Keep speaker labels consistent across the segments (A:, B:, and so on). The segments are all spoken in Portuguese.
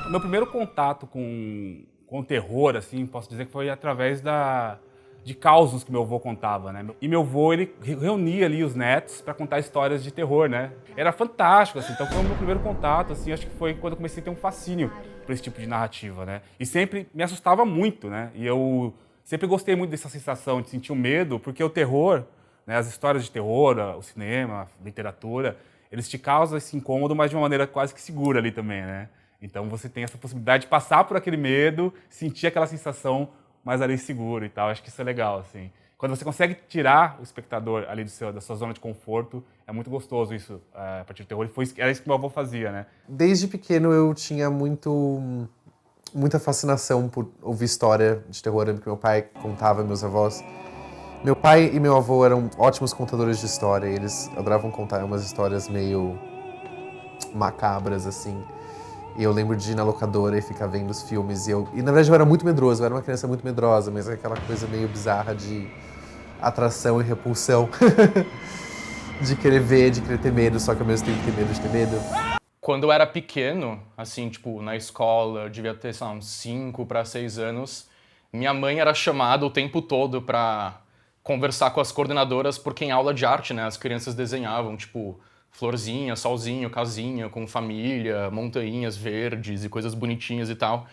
A: Meu primeiro contato com o terror, assim, posso dizer que foi através de causos que meu avô contava, né? E meu avô, ele reunia ali os netos para contar histórias de terror, né? Era fantástico, assim, então foi o meu primeiro contato, assim, acho que foi quando eu comecei a ter um fascínio por esse tipo de narrativa, né? E sempre me assustava muito, né? E eu sempre gostei muito dessa sensação de sentir o medo, porque o terror, né, as histórias de terror, o cinema, a literatura, eles te causam esse incômodo, mas de uma maneira quase que segura ali também, né? Então você tem essa possibilidade de passar por aquele medo, sentir aquela sensação mais ali seguro e tal. Acho que isso é legal, assim. Quando você consegue tirar o espectador ali da sua zona de conforto, é muito gostoso isso, a partir do terror. Era isso que meu avô fazia, né?
B: Desde pequeno eu tinha muita fascinação por ouvir história de terror, porque meu pai contava, meus avós. Meu pai e meu avô eram ótimos contadores de história, e eles adoravam contar umas histórias meio macabras, assim. E eu lembro de ir na locadora e ficar vendo os filmes. E na verdade eu era muito medroso, eu era uma criança muito medrosa, mas é aquela coisa meio bizarra de atração e repulsão. De querer ver, de querer ter medo, só que ao mesmo tempo ter medo de ter medo.
C: Quando eu era pequeno, assim, tipo, na escola, eu devia ter, sei lá, uns 5 para 6 anos, minha mãe era chamada o tempo todo pra conversar com as coordenadoras, porque em aula de arte, né, as crianças desenhavam, tipo, florzinha, solzinho, casinha, com família, montanhas verdes e coisas bonitinhas e tal.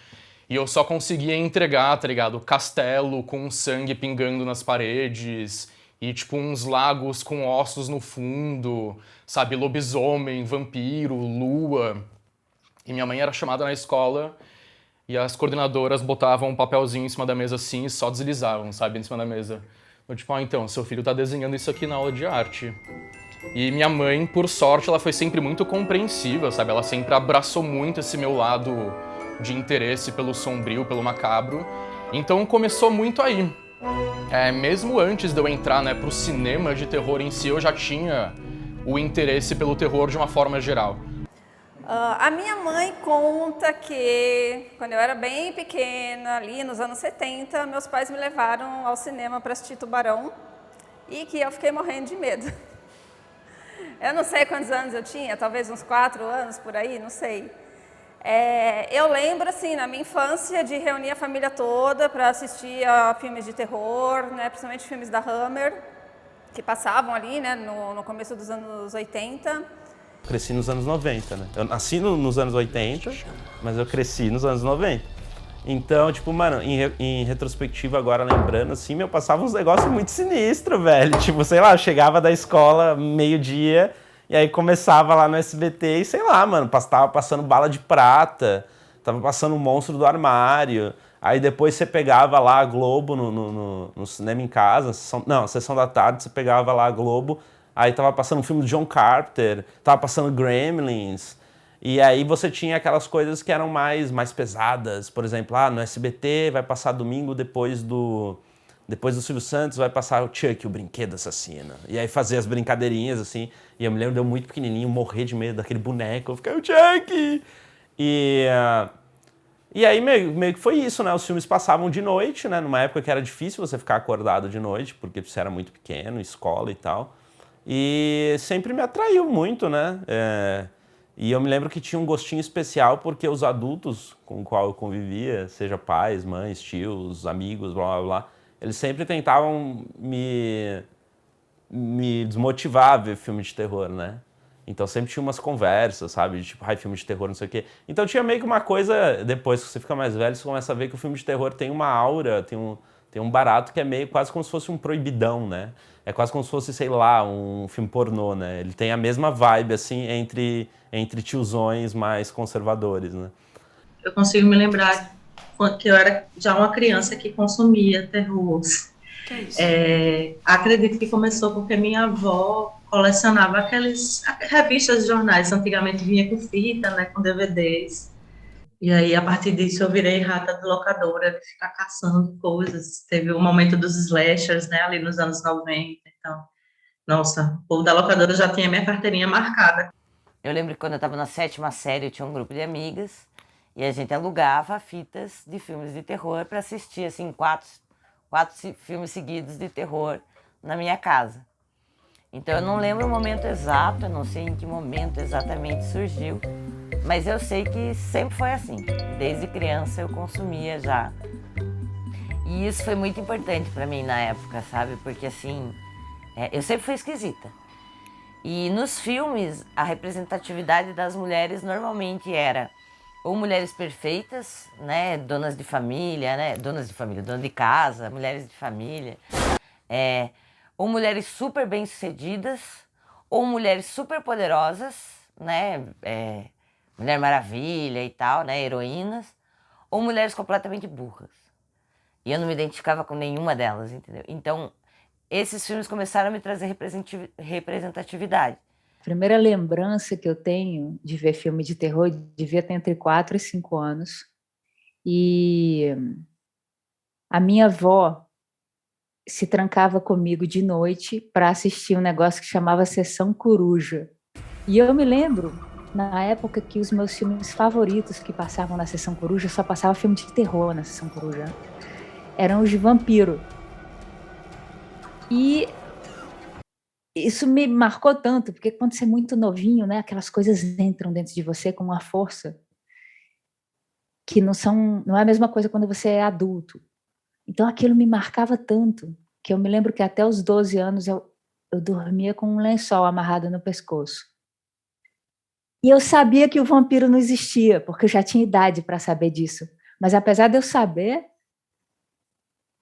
C: E eu só conseguia entregar, tá ligado? Castelo com sangue pingando nas paredes e, tipo, uns lagos com ossos no fundo, sabe? Lobisomem, vampiro, lua. E minha mãe era chamada na escola e as coordenadoras botavam um papelzinho em cima da mesa assim e só deslizavam, sabe? Em cima da mesa. Eu, tipo, então, seu filho tá desenhando isso aqui na aula de arte. E minha mãe, por sorte, ela foi sempre muito compreensiva, sabe? Ela sempre abraçou muito esse meu lado de interesse pelo sombrio, pelo macabro. Então começou muito aí. Mesmo antes de eu entrar, né, pro cinema de terror em si, eu já tinha o interesse pelo terror de uma forma geral.
D: A minha mãe conta que, quando eu era bem pequena, ali nos anos 70, meus pais me levaram ao cinema para assistir Tubarão e que eu fiquei morrendo de medo. Eu não sei quantos anos eu tinha, talvez uns 4 anos por aí, não sei. Eu lembro, assim, na minha infância, de reunir a família toda para assistir a filmes de terror, né, principalmente filmes da Hammer, que passavam ali, né, no começo dos anos 80.
E: Cresci nos anos 90, né? Eu nasci nos anos 80, mas eu cresci nos anos 90. Então, tipo, mano, em retrospectiva agora, lembrando, assim, eu passava uns negócios muito sinistros, velho. Tipo, sei lá, eu chegava da escola meio-dia e aí começava lá no SBT e, sei lá, mano, tava passando Bala de Prata, tava passando o Monstro do Armário. Aí depois você pegava lá a Globo no cinema em casa, sessão da tarde, você pegava lá a Globo, aí tava passando um filme do John Carpenter, tava passando Gremlins. E aí você tinha aquelas coisas que eram mais pesadas. Por exemplo, no SBT vai passar domingo depois do Silvio Santos, vai passar o Chuck, o brinquedo assassino. E aí fazer as brincadeirinhas, assim. E eu me lembro de eu muito pequenininho morrer de medo daquele boneco. Eu ficava, o Chuck! E aí meio que foi isso, né? Os filmes passavam de noite, né? Numa época que era difícil você ficar acordado de noite, porque você era muito pequeno, escola e tal. E sempre me atraiu muito, né? E eu me lembro que tinha um gostinho especial porque os adultos com os quais eu convivia, seja pais, mães, tios, amigos, blá, blá, blá, eles sempre tentavam me desmotivar a ver filme de terror, né? Então sempre tinha umas conversas, sabe? Tipo, filme de terror, não sei o quê. Então tinha meio que uma coisa, depois que você fica mais velho, você começa a ver que o filme de terror tem uma aura, tem um barato que é meio quase como se fosse um proibidão, né? É quase como se fosse, sei lá, um filme pornô, né? Ele tem a mesma vibe, assim, entre tiozões mais conservadores, né?
F: Eu consigo me lembrar que eu era já uma criança que consumia terror.
G: Que é isso?
F: Acredito que começou porque minha avó colecionava aqueles revistas, jornais, antigamente vinha com fita, né, com DVDs. E aí, a partir disso, eu virei rata de locadora, de ficar caçando coisas. Teve o momento dos slashers, né, ali nos anos 90. Então, nossa, o povo da locadora já tinha minha carteirinha marcada.
G: Eu lembro que quando eu estava na 7ª série, eu tinha um grupo de amigas e a gente alugava fitas de filmes de terror para assistir, assim, quatro filmes seguidos de terror na minha casa. Então eu não lembro o momento exato, eu não sei em que momento exatamente surgiu, mas eu sei que sempre foi assim. Desde criança eu consumia já. E isso foi muito importante para mim na época, sabe? Porque assim, eu sempre fui esquisita. E nos filmes, a representatividade das mulheres normalmente era ou mulheres perfeitas, né, donas de família, donas de casa, mulheres de família, ou mulheres super bem-sucedidas, ou mulheres super poderosas, né, Mulher Maravilha e tal, né, heroínas, ou mulheres completamente burras. E eu não me identificava com nenhuma delas, entendeu? Então, esses filmes começaram a me trazer representatividade.
H: A primeira lembrança que eu tenho de ver filme de terror devia ter entre 4 e 5 anos. E a minha avó se trancava comigo de noite para assistir um negócio que chamava Sessão Coruja. E eu me lembro, na época, que os meus filmes favoritos que passavam na Sessão Coruja, só passava filme de terror na Sessão Coruja, eram os de vampiro. E isso me marcou tanto, porque quando você é muito novinho, né, aquelas coisas entram dentro de você com uma força que não é a mesma coisa quando você é adulto. Então aquilo me marcava tanto, que eu me lembro que até os 12 anos eu dormia com um lençol amarrado no pescoço. E eu sabia que o vampiro não existia, porque eu já tinha idade para saber disso. Mas apesar de eu saber,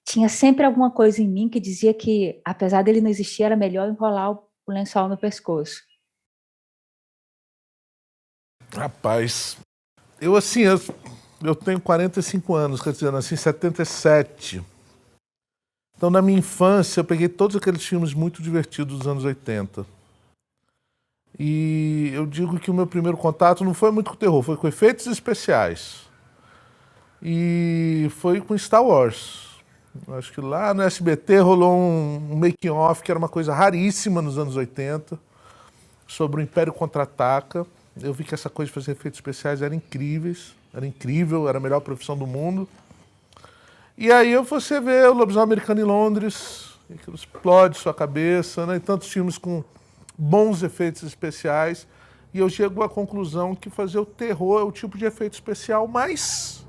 H: tinha sempre alguma coisa em mim que dizia que, apesar dele não existir, era melhor enrolar o lençol no pescoço.
I: Rapaz, eu tenho 45 anos, quer dizer, eu nasci em 77. Então, na minha infância, eu peguei todos aqueles filmes muito divertidos dos anos 80. E eu digo que o meu primeiro contato não foi muito com terror, foi com efeitos especiais. E foi com Star Wars. Acho que lá no SBT rolou um making-off que era uma coisa raríssima nos anos 80, sobre o Império Contra-Ataca. Eu vi que essa coisa de fazer efeitos especiais era incrível, era a melhor profissão do mundo. E aí você vê o Lobisomem Americano em Londres, aquilo explode sua cabeça, né? E tantos filmes com bons efeitos especiais. E eu chego à conclusão que fazer o terror é o tipo de efeito especial mais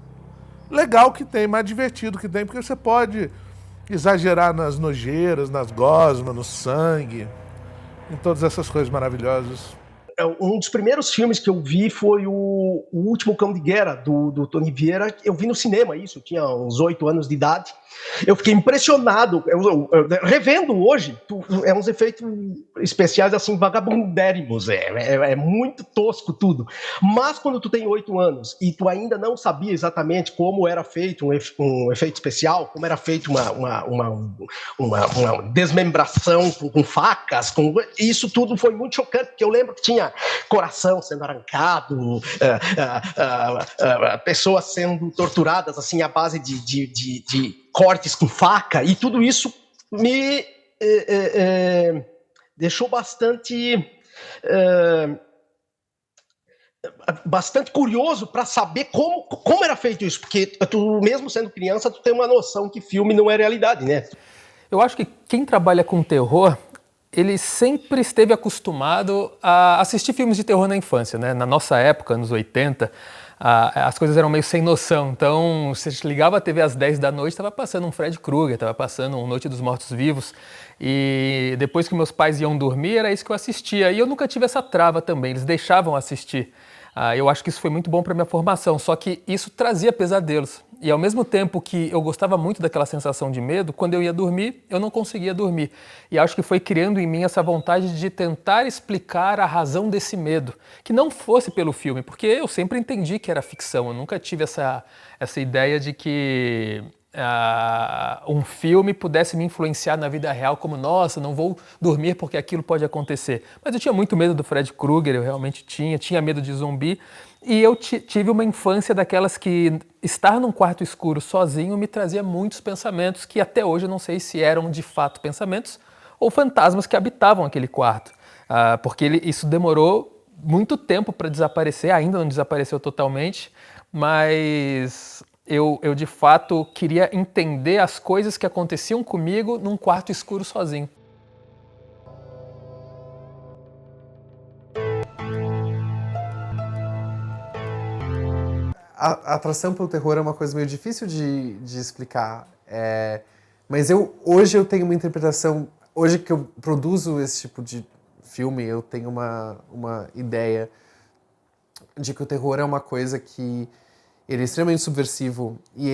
I: legal que tem, mais divertido que tem, porque você pode exagerar nas nojeiras, nas gosmas, no sangue, em todas essas coisas maravilhosas.
J: Um dos primeiros filmes que eu vi foi o Último Cão de Guerra, do Tony Vieira. Eu vi no cinema isso, eu tinha uns 8 anos de idade. Eu fiquei impressionado, revendo hoje, é uns efeitos especiais assim, vagabundérrimos, é muito tosco tudo. Mas quando tu tem 8 anos e tu ainda não sabia exatamente como era feito um efeito especial, como era feito uma desmembração com facas, isso tudo foi muito chocante, porque eu lembro que tinha coração sendo arrancado, pessoas sendo torturadas assim à base de cortes com faca, e tudo isso me deixou bastante curioso para saber como era feito isso, porque tu mesmo sendo criança, tu tem uma noção que filme não é realidade, né?
K: Eu acho que quem trabalha com terror, ele sempre esteve acostumado a assistir filmes de terror na infância, né? Na nossa época, anos 80, as coisas eram meio sem noção. Então, você ligava a TV às 10 da noite, estava passando um Fred Krueger, estava passando um Noite dos Mortos-Vivos. E depois que meus pais iam dormir, era isso que eu assistia. E eu nunca tive essa trava também, eles deixavam assistir. Eu acho que isso foi muito bom para minha formação, só que isso trazia pesadelos. E ao mesmo tempo que eu gostava muito daquela sensação de medo, quando eu ia dormir, eu não conseguia dormir. E acho que foi criando em mim essa vontade de tentar explicar a razão desse medo, que não fosse pelo filme, porque eu sempre entendi que era ficção, eu nunca tive essa ideia de que um filme pudesse me influenciar na vida real, como, nossa, não vou dormir porque aquilo pode acontecer. Mas eu tinha muito medo do Fred Krueger, eu realmente tinha medo de zumbi. E eu tive uma infância daquelas que estar num quarto escuro sozinho me trazia muitos pensamentos que até hoje eu não sei se eram de fato pensamentos ou fantasmas que habitavam aquele quarto. Porque isso demorou muito tempo para desaparecer, ainda não desapareceu totalmente, mas eu de fato queria entender as coisas que aconteciam comigo num quarto escuro sozinho.
B: A atração pelo terror é uma coisa meio difícil de explicar, mas hoje eu tenho uma interpretação, hoje que eu produzo esse tipo de filme, eu tenho uma ideia de que o terror é uma coisa que ele é extremamente subversivo e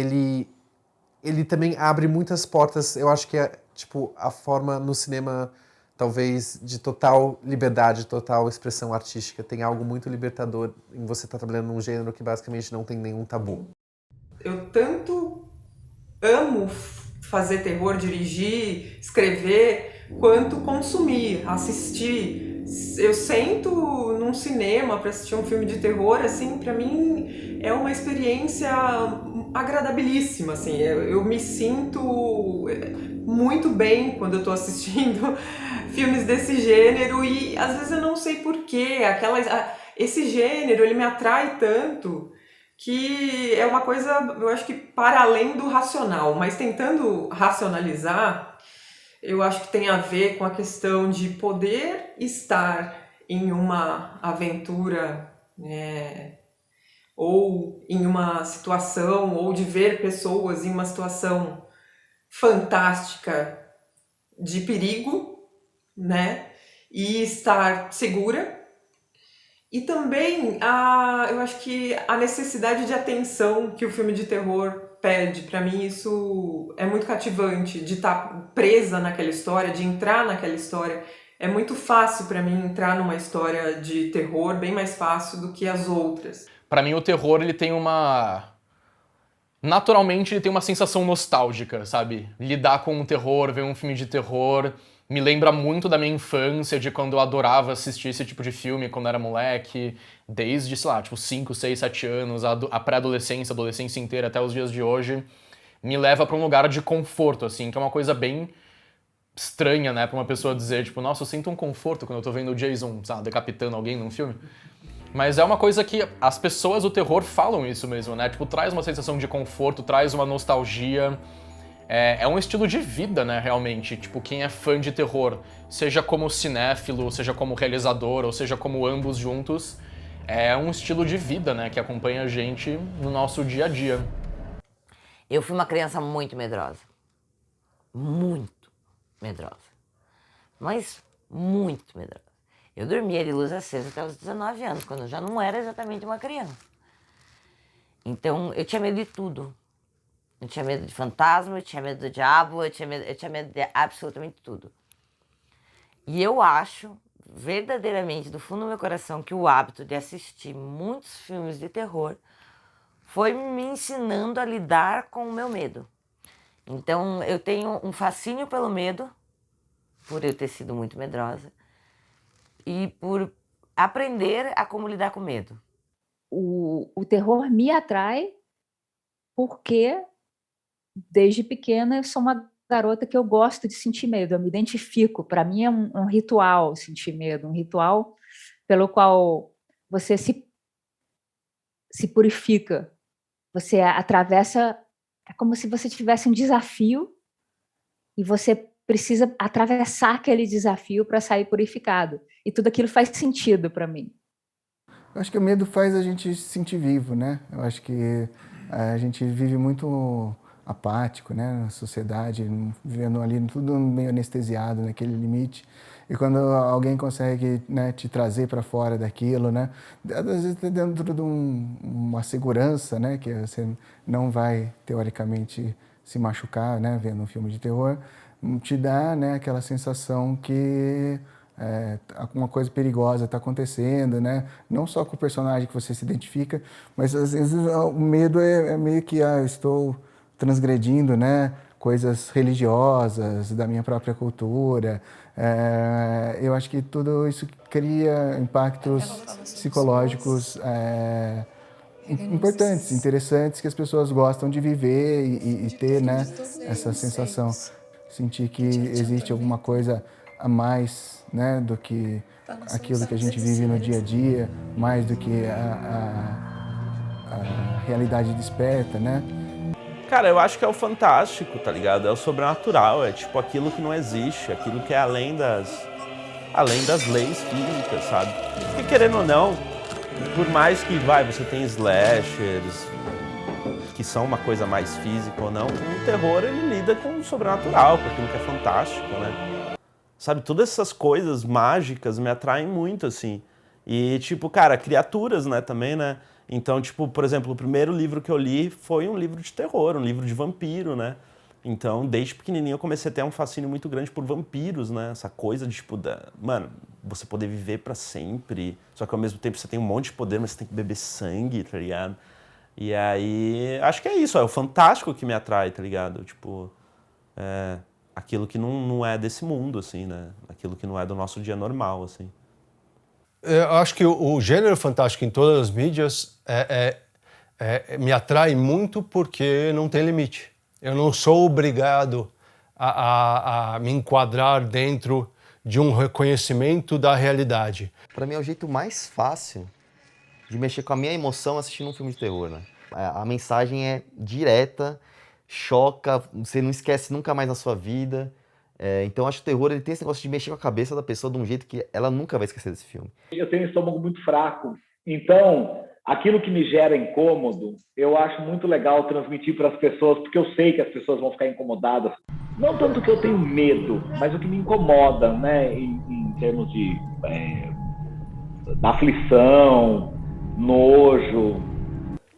B: ele também abre muitas portas. Eu acho que é tipo a forma no cinema talvez de total liberdade, total expressão artística. Tem algo muito libertador em você estar trabalhando num gênero que basicamente não tem nenhum tabu.
L: Eu tanto amo fazer terror, dirigir, escrever, quanto consumir, assistir. Eu sento num cinema para assistir um filme de terror, assim, para mim é uma experiência agradabilíssima, assim. Eu me sinto muito bem quando eu estou assistindo filmes desse gênero e às vezes eu não sei porquê, esse gênero ele me atrai tanto que é uma coisa, eu acho que para além do racional, mas tentando racionalizar, eu acho que tem a ver com a questão de poder estar em uma aventura, ou em uma situação, ou de ver pessoas em uma situação fantástica de perigo, né? E estar segura. E também eu acho que a necessidade de atenção que o filme de terror pede. Para mim isso é muito cativante, de estar presa naquela história, de entrar naquela história. É muito fácil para mim entrar numa história de terror, bem mais fácil do que as outras.
C: Para mim o terror ele tem naturalmente ele tem uma sensação nostálgica, sabe? Lidar com o terror, ver um filme de terror, me lembra muito da minha infância, de quando eu adorava assistir esse tipo de filme quando era moleque, desde, sei lá, tipo 5, 6, 7 anos, a pré-adolescência, a adolescência inteira até os dias de hoje, me leva pra um lugar de conforto, assim, que é uma coisa bem estranha, né, pra uma pessoa dizer, tipo, nossa, eu sinto um conforto quando eu tô vendo o Jason, sabe, decapitando alguém num filme. Mas é uma coisa que as pessoas do terror falam isso mesmo, né? Tipo, traz uma sensação de conforto, traz uma nostalgia. É um estilo de vida, né, realmente. Tipo, quem é fã de terror, seja como cinéfilo, seja como realizador, ou seja como ambos juntos, é um estilo de vida, né, que acompanha a gente no nosso dia a dia.
G: Eu fui uma criança muito medrosa. Muito medrosa. Mas muito medrosa. Eu dormia de luz acesa até os 19 anos, quando eu já não era exatamente uma criança. Então, eu tinha medo de tudo. Eu tinha medo de fantasma, eu tinha medo do diabo, eu tinha medo de absolutamente tudo. E eu acho, verdadeiramente, do fundo do meu coração, que o hábito de assistir muitos filmes de terror foi me ensinando a lidar com o meu medo. Então, eu tenho um fascínio pelo medo, por eu ter sido muito medrosa, e por aprender a como lidar com medo.
H: O terror me atrai porque, desde pequena, eu sou uma garota que eu gosto de sentir medo, eu me identifico. Para mim é um ritual sentir medo, um ritual pelo qual você se purifica. Você atravessa, é como se você tivesse um desafio e você precisa atravessar aquele desafio para sair purificado. E tudo aquilo faz sentido para mim.
M: Eu acho que o medo faz a gente se sentir vivo, né? Eu acho que a gente vive muito apático, né? Na sociedade, vivendo ali tudo meio anestesiado naquele limite. E quando alguém consegue, né, te trazer para fora daquilo, né? Às vezes dentro de uma segurança, né? Que você não vai, teoricamente, se machucar, né? Vendo um filme de terror, te dá, né, aquela sensação que alguma coisa perigosa está acontecendo, né? Não só com o personagem que você se identifica, mas às vezes o medo é meio que eu estou transgredindo, né, coisas religiosas da minha própria cultura. Eu acho que tudo isso cria impactos psicológicos importantes, interessantes, que as pessoas gostam de viver e ter, né, essa sensação, sentir que existe alguma coisa a mais, né, do que aquilo que a gente vive no dia a dia, mais do que a realidade desperta, né?
E: Cara, eu acho que é o fantástico, tá ligado? É o sobrenatural, é tipo aquilo que não existe, aquilo que é além das leis físicas, sabe? Porque querendo ou não, por mais que você tem slashers, que são uma coisa mais física ou não, o terror ele lida com o sobrenatural, com aquilo que é fantástico, né? Sabe, todas essas coisas mágicas me atraem muito, assim. E tipo, cara, criaturas, né, também, né? Então, tipo, por exemplo, o primeiro livro que eu li foi um livro de terror, um livro de vampiro, né? Então, desde pequenininho eu comecei a ter um fascínio muito grande por vampiros, né? Essa coisa de, tipo, mano, você poder viver pra sempre, só que ao mesmo tempo você tem um monte de poder, mas você tem que beber sangue, tá ligado? E aí, acho que é isso, é o fantástico que me atrai, tá ligado? Tipo, aquilo que não é desse mundo, assim, né? Aquilo que não é do nosso dia normal, assim.
N: Eu acho que o gênero fantástico em todas as mídias me atrai muito porque não tem limite. Eu não sou obrigado a me enquadrar dentro de um reconhecimento da realidade.
O: Para mim é o jeito mais fácil de mexer com a minha emoção assistindo um filme de terror, né? A mensagem é direta, choca, você não esquece nunca mais na sua vida. Então acho que o terror ele tem esse negócio de mexer com a cabeça da pessoa de um jeito que ela nunca vai esquecer desse filme.
P: Eu tenho um estômago muito fraco, então aquilo que me gera incômodo, eu acho muito legal transmitir para as pessoas, porque eu sei que as pessoas vão ficar incomodadas. Não tanto que eu tenho medo, mas o que me incomoda, né, em termos de da aflição, nojo.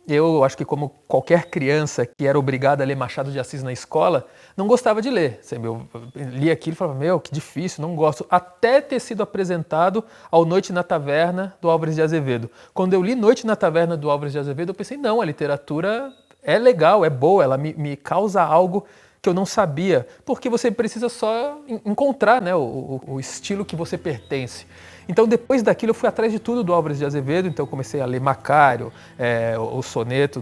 K: Eu acho que, como qualquer criança que era obrigada a ler Machado de Assis na escola, não gostava de ler. Eu lia aquilo e falava, que difícil, não gosto. Até ter sido apresentado ao Noite na Taverna, do Álvares de Azevedo. Quando eu li Noite na Taverna, do Álvares de Azevedo, eu pensei, não, a literatura é legal, é boa, ela me causa algo que eu não sabia, porque você precisa só encontrar, né, o estilo que você pertence. Então, depois daquilo, eu fui atrás de tudo do Álvares de Azevedo, então eu comecei a ler Macário, o soneto,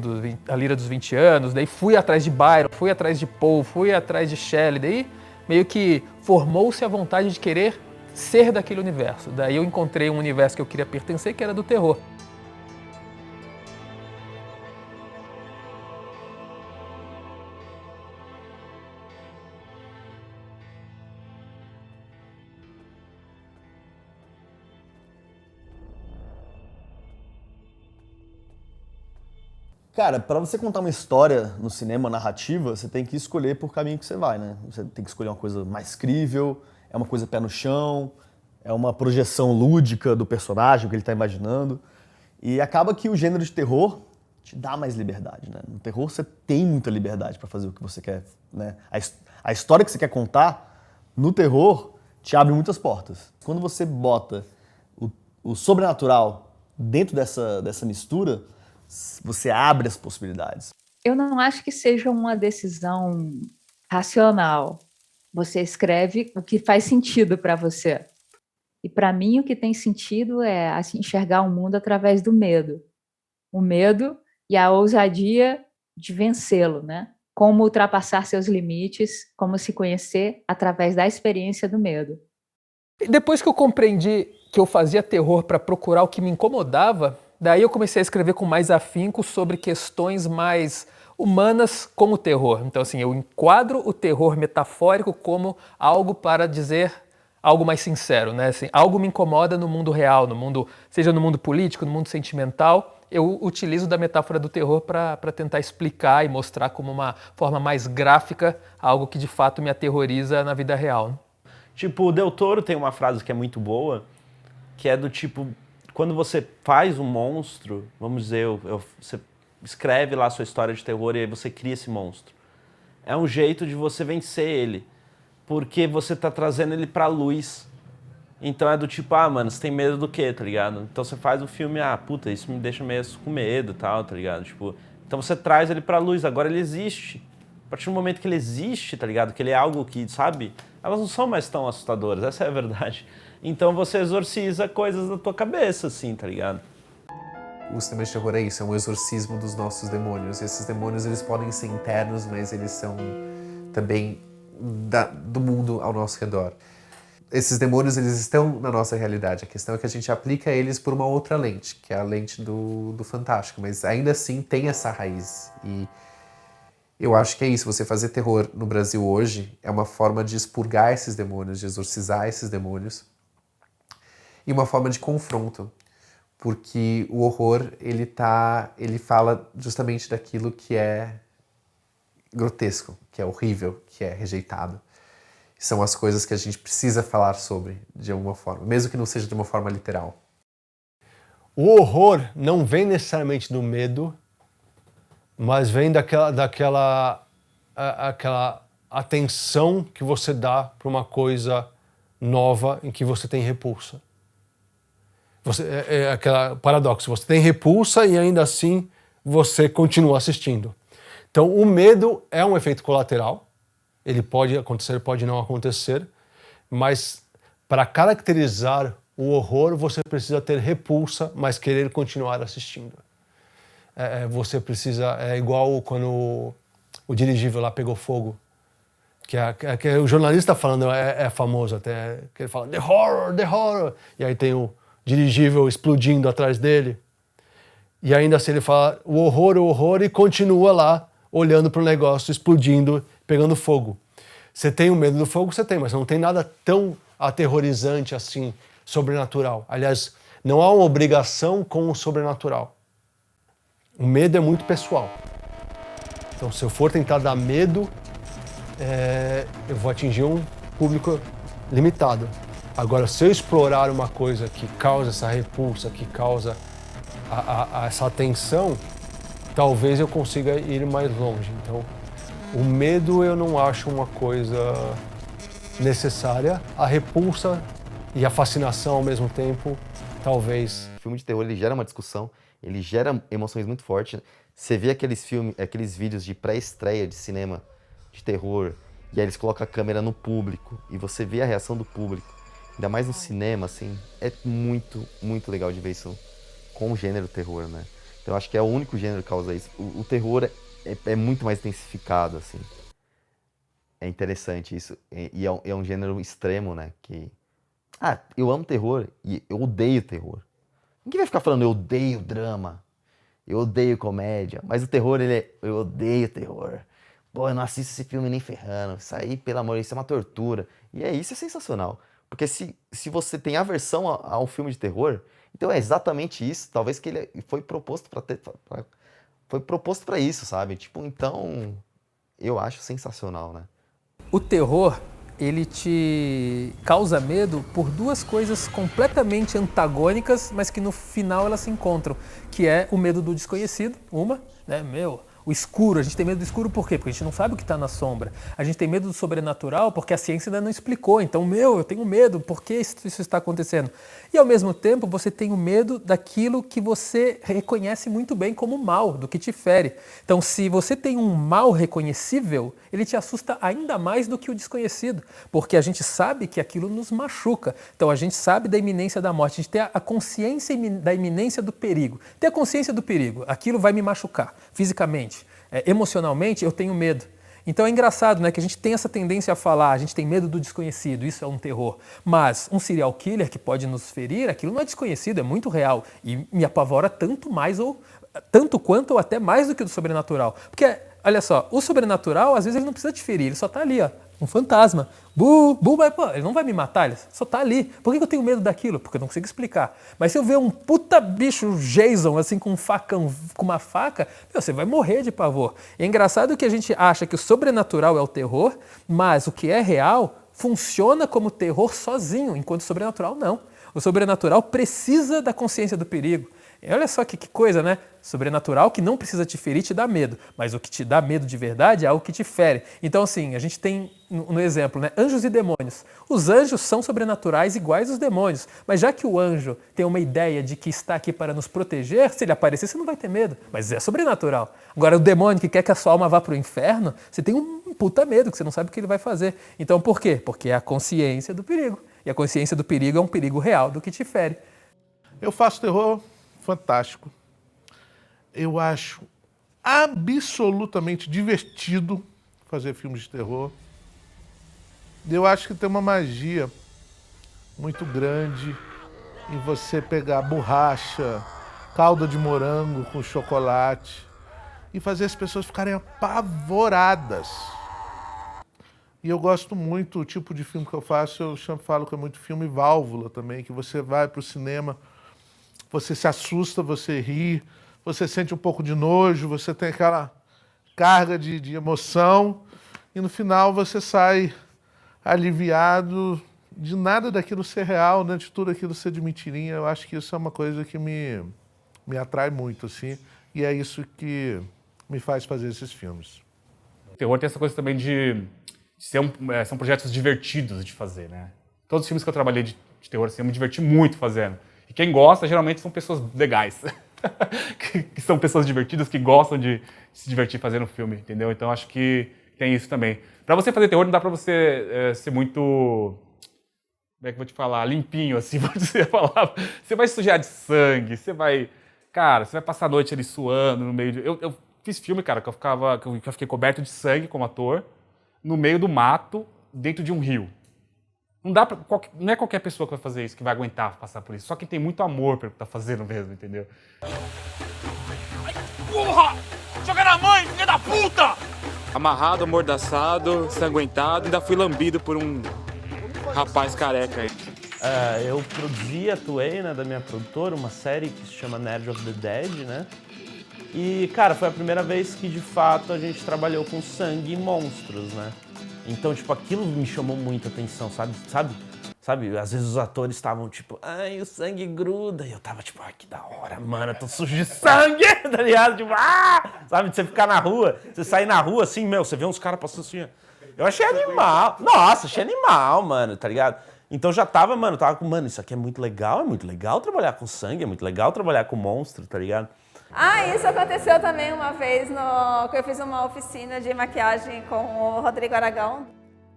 K: a Lira dos 20 anos, daí fui atrás de Byron, fui atrás de Poe, fui atrás de Shelley, daí meio que formou-se a vontade de querer ser daquele universo. Daí eu encontrei um universo que eu queria pertencer, que era do terror.
O: Cara, pra você contar uma história no cinema, narrativa, você tem que escolher por caminho que você vai, né? Você tem que escolher uma coisa mais crível, é uma coisa pé no chão, é uma projeção lúdica do personagem, o que ele tá imaginando. E acaba que o gênero de terror te dá mais liberdade, né? No terror você tem muita liberdade pra fazer o que você quer, né? A história que você quer contar, no terror, te abre muitas portas. Quando você bota o sobrenatural dentro dessa mistura, você abre as possibilidades.
H: Eu não acho que seja uma decisão racional. Você escreve o que faz sentido para você. E para mim o que tem sentido é assim, enxergar o mundo através do medo. O medo e a ousadia de vencê-lo, né? Como ultrapassar seus limites, como se conhecer através da experiência do medo.
K: Depois que eu compreendi que eu fazia terror para procurar o que me incomodava, daí eu comecei a escrever com mais afinco sobre questões mais humanas como o terror. Então, assim, eu enquadro o terror metafórico como algo para dizer algo mais sincero, né? Assim, algo me incomoda no mundo real, seja no mundo político, no mundo sentimental. Eu utilizo da metáfora do terror para tentar explicar e mostrar como uma forma mais gráfica algo que de fato me aterroriza na vida real, né?
E: Tipo, o Del Toro tem uma frase que é muito boa, que é do tipo, quando você faz um monstro, vamos dizer, você escreve lá a sua história de terror e aí você cria esse monstro. É um jeito de você vencer ele, porque você tá trazendo ele pra luz. Então é do tipo, mano, você tem medo do quê, tá ligado? Então você faz o filme, puta, isso me deixa meio com medo e tal, tá ligado? Tipo, então você traz ele pra luz, agora ele existe. partir do momento que ele existe, tá ligado? Que ele é algo que, sabe? Elas não são mais tão assustadoras, essa é a verdade. Então você exorciza coisas da tua cabeça, assim, tá ligado?
B: O cinema de terror é isso, é um exorcismo dos nossos demônios. Esses demônios, eles podem ser internos, mas eles são também do mundo ao nosso redor. Esses demônios, eles estão na nossa realidade. A questão é que a gente aplica eles por uma outra lente, que é a lente do fantástico. Mas ainda assim tem essa raiz. E eu acho que é isso. Você fazer terror no Brasil hoje é uma forma de expurgar esses demônios, de exorcizar esses demônios. E uma forma de confronto. Porque o horror, ele fala justamente daquilo que é grotesco, que é horrível, que é rejeitado. São as coisas que a gente precisa falar sobre, de alguma forma, mesmo que não seja de uma forma literal.
N: O horror não vem necessariamente do medo, mas vem daquela atenção que você dá para uma coisa nova em que você tem repulsa. É aquele paradoxo, você tem repulsa e ainda assim você continua assistindo. Então o medo é um efeito colateral, ele pode acontecer, pode não acontecer, mas para caracterizar o horror você precisa ter repulsa, mas querer continuar assistindo. Você precisa, é igual quando o dirigível lá pegou fogo, que o jornalista falando é famoso até, que ele fala, the horror, e aí tem o dirigível explodindo atrás dele. E ainda assim ele fala o horror e continua lá olhando para o negócio explodindo, pegando fogo. Você tem o medo do fogo? Você tem, mas não tem nada tão aterrorizante assim, sobrenatural. Aliás, não há uma obrigação com o sobrenatural. O medo é muito pessoal. Então, se eu for tentar dar medo, eu vou atingir um público limitado. Agora, se eu explorar uma coisa que causa essa repulsa, que causa essa atenção, talvez eu consiga ir mais longe. Então, o medo eu não acho uma coisa necessária. A repulsa e a fascinação ao mesmo tempo, talvez.
Q: O filme de terror, ele gera uma discussão, ele gera emoções muito fortes. Você vê aqueles vídeos de pré-estreia de cinema de terror, e aí eles colocam a câmera no público, e você vê a reação do público. Ainda mais no cinema, assim, é muito, muito legal de ver isso com o gênero terror, né? Então eu acho que é o único gênero que causa isso. O terror é muito mais intensificado, assim. É interessante isso. E é um gênero extremo, né? Eu amo terror e eu odeio terror. Ninguém vai ficar falando, eu odeio drama, eu odeio comédia. Mas o terror, eu odeio terror. Pô, eu não assisto esse filme nem ferrando. Isso aí, pelo amor, isso é uma tortura. E isso é sensacional. Porque se você tem aversão a um filme de terror, então é exatamente isso. Talvez que ele foi proposto para isso, sabe? Tipo, então, eu acho sensacional, né?
K: O terror, ele te causa medo por duas coisas completamente antagônicas, mas que no final elas se encontram, que é o medo do desconhecido, o escuro. A gente tem medo do escuro por quê? Porque a gente não sabe o que está na sombra. A gente tem medo do sobrenatural porque a ciência ainda não explicou. Então, eu tenho medo, por que isso está acontecendo? E ao mesmo tempo, você tem o medo daquilo que você reconhece muito bem como mal, do que te fere. Então, se você tem um mal reconhecível, ele te assusta ainda mais do que o desconhecido, porque a gente sabe que aquilo nos machuca. Então, a gente sabe da iminência da morte, a gente tem a consciência da iminência do perigo. Tem a consciência do perigo, aquilo vai me machucar fisicamente. Emocionalmente, eu tenho medo. Então é engraçado, né, que a gente tem essa tendência a falar, a gente tem medo do desconhecido, isso é um terror. Mas um serial killer que pode nos ferir, aquilo não é desconhecido, é muito real. E me apavora tanto quanto ou até mais do que o do sobrenatural. Porque, olha só, o sobrenatural, às vezes ele não precisa te ferir, ele só está ali, ó, um fantasma. Ele não vai me matar, ele só tá ali. Por que eu tenho medo daquilo? Porque eu não consigo explicar. Mas se eu ver um puta bicho Jason, assim, com um facão, com uma faca, você vai morrer de pavor. É engraçado que a gente acha que o sobrenatural é o terror, mas o que é real funciona como terror sozinho, enquanto o sobrenatural não. O sobrenatural precisa da consciência do perigo. E olha só que coisa, né? Sobrenatural que não precisa te ferir, te dá medo. Mas o que te dá medo de verdade é algo que te fere. Então, assim, a gente tem no exemplo, né? Anjos e demônios. Os anjos são sobrenaturais iguais aos demônios, mas já que o anjo tem uma ideia de que está aqui para nos proteger, se ele aparecer, você não vai ter medo, mas é sobrenatural. Agora, o demônio que quer que a sua alma vá para o inferno, você tem um puta medo, que você não sabe o que ele vai fazer. Então, por quê? Porque é a consciência do perigo. E a consciência do perigo é um perigo real do que te fere.
I: Eu faço terror fantástico. Eu acho absolutamente divertido fazer filmes de terror. Eu acho que tem uma magia muito grande em você pegar borracha, calda de morango com chocolate e fazer as pessoas ficarem apavoradas. E eu gosto muito, o tipo de filme que eu faço, falo que é muito filme válvula também, que você vai para o cinema, você se assusta, você ri, você sente um pouco de nojo, você tem aquela carga de emoção e no final você sai aliviado de nada daquilo ser real, né? De tudo aquilo ser de mentirinha. Eu acho que isso é uma coisa que me atrai muito, assim, e é isso que me faz fazer esses filmes.
A: O terror tem essa coisa também de são projetos divertidos de fazer, né? Todos os filmes que eu trabalhei de terror, assim, eu me diverti muito fazendo. E quem gosta, geralmente, são pessoas legais. que são pessoas divertidas, que gostam de se divertir fazendo filme, entendeu? Então, acho que tem isso também. Pra você fazer terror, não dá pra você ser muito... Como é que eu vou te falar? Limpinho, assim, você falar. Você vai sujar de sangue, você vai... Cara, você vai passar a noite ali suando no meio de... Eu fiz filme, cara, que eu fiquei coberto de sangue como ator, no meio do mato, dentro de um rio. Não é qualquer pessoa que vai fazer isso, que vai aguentar passar por isso. Só quem tem muito amor pelo que tá fazendo mesmo, entendeu?
R: Porra! Joga na mãe, filha da puta!
A: Amarrado, amordaçado, ensanguentado, ainda fui lambido por um rapaz careca aí.
E: Eu produzi, atuei, né, da minha produtora, uma série que se chama Nerd of the Dead, né? E, cara, foi a primeira vez que, de fato, a gente trabalhou com sangue e monstros, né? Então, tipo, aquilo me chamou muita atenção, sabe? Às vezes os atores estavam, tipo, ai, o sangue gruda. E eu tava, tipo, ai, que da hora, mano, eu tô sujo de sangue, tá ligado? Tipo, sabe? De você ficar na rua, você sair na rua, assim, você vê uns caras passando assim, eu achei animal. Nossa, achei animal, mano, tá ligado? Então já tava, mano, isso aqui é muito legal trabalhar com sangue, é muito legal trabalhar com monstro, tá ligado?
D: Isso aconteceu também uma vez que eu fiz uma oficina de maquiagem com o Rodrigo Aragão.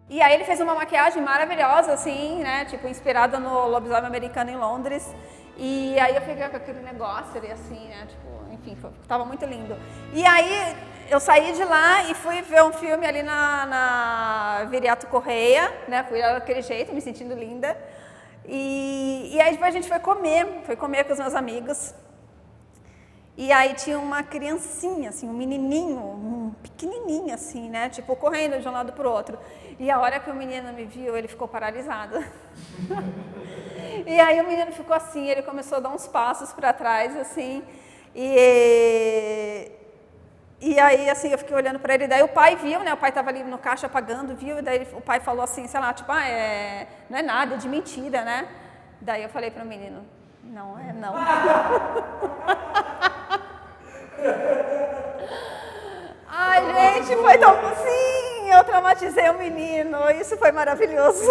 D: E aí ele fez uma maquiagem maravilhosa, assim, né? Tipo, inspirada no lobisomem americano em Londres. E aí eu fiquei com aquele negócio ali, assim, né? Tipo, enfim, tava muito lindo. E aí eu saí de lá e fui ver um filme ali na Viriato Correia, né? Fui daquele jeito, me sentindo linda. E aí depois a gente foi comer com os meus amigos. E aí tinha uma criancinha, assim, um menininho, um pequenininho, assim, né? Tipo, correndo de um lado pro outro. E a hora que o menino me viu, ele ficou paralisado. E aí o menino ficou assim, ele começou a dar uns passos para trás, assim. E aí, assim, eu fiquei olhando para ele. Daí o pai viu, né? O pai estava ali no caixa pagando, viu? E daí o pai falou assim, sei lá, tipo, não é nada, é de mentira, né? Daí eu falei para o menino, não é não. Ai, gente, foi tão... Sim, eu traumatizei o menino. Isso foi maravilhoso.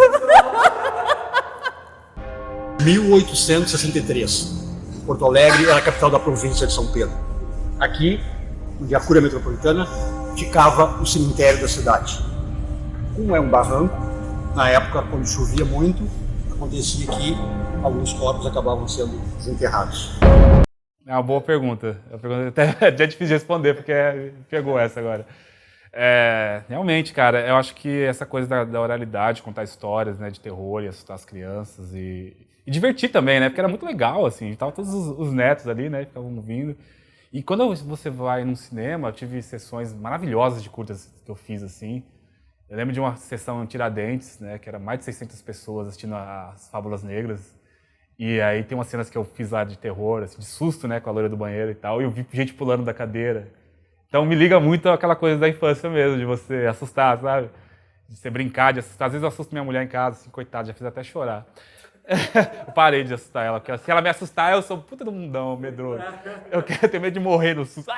S: 1863. Porto Alegre era a capital da província de São Pedro. Aqui, onde a Cúria Metropolitana, ficava o cemitério da cidade. Como é um barranco, na época, quando chovia muito, acontecia que alguns corpos acabavam sendo desenterrados.
A: É uma boa pergunta. A pergunta até é difícil de responder, porque pegou essa agora. Realmente, cara, eu acho que essa coisa da oralidade, contar histórias, né, de terror e assustar as crianças e divertir também, né? Porque era muito legal, assim. Estavam todos os netos ali, né? Ficavam ouvindo. E quando você vai num cinema, eu tive sessões maravilhosas de curtas que eu fiz, assim. Eu lembro de uma sessão em Tiradentes, né? Que era mais de 600 pessoas assistindo as Fábulas Negras. E aí tem umas cenas que eu fiz lá de terror, assim, de susto, né, com a loira do banheiro e tal, e eu vi gente pulando da cadeira. Então me liga muito aquela coisa da infância mesmo, de você assustar, sabe? De você brincar, de assustar. Às vezes eu assusto minha mulher em casa, assim, coitada, já fiz até chorar. Eu parei de assustar ela, porque se ela me assustar, eu sou puta do mundão, medroso. Eu quero ter medo de morrer no susto.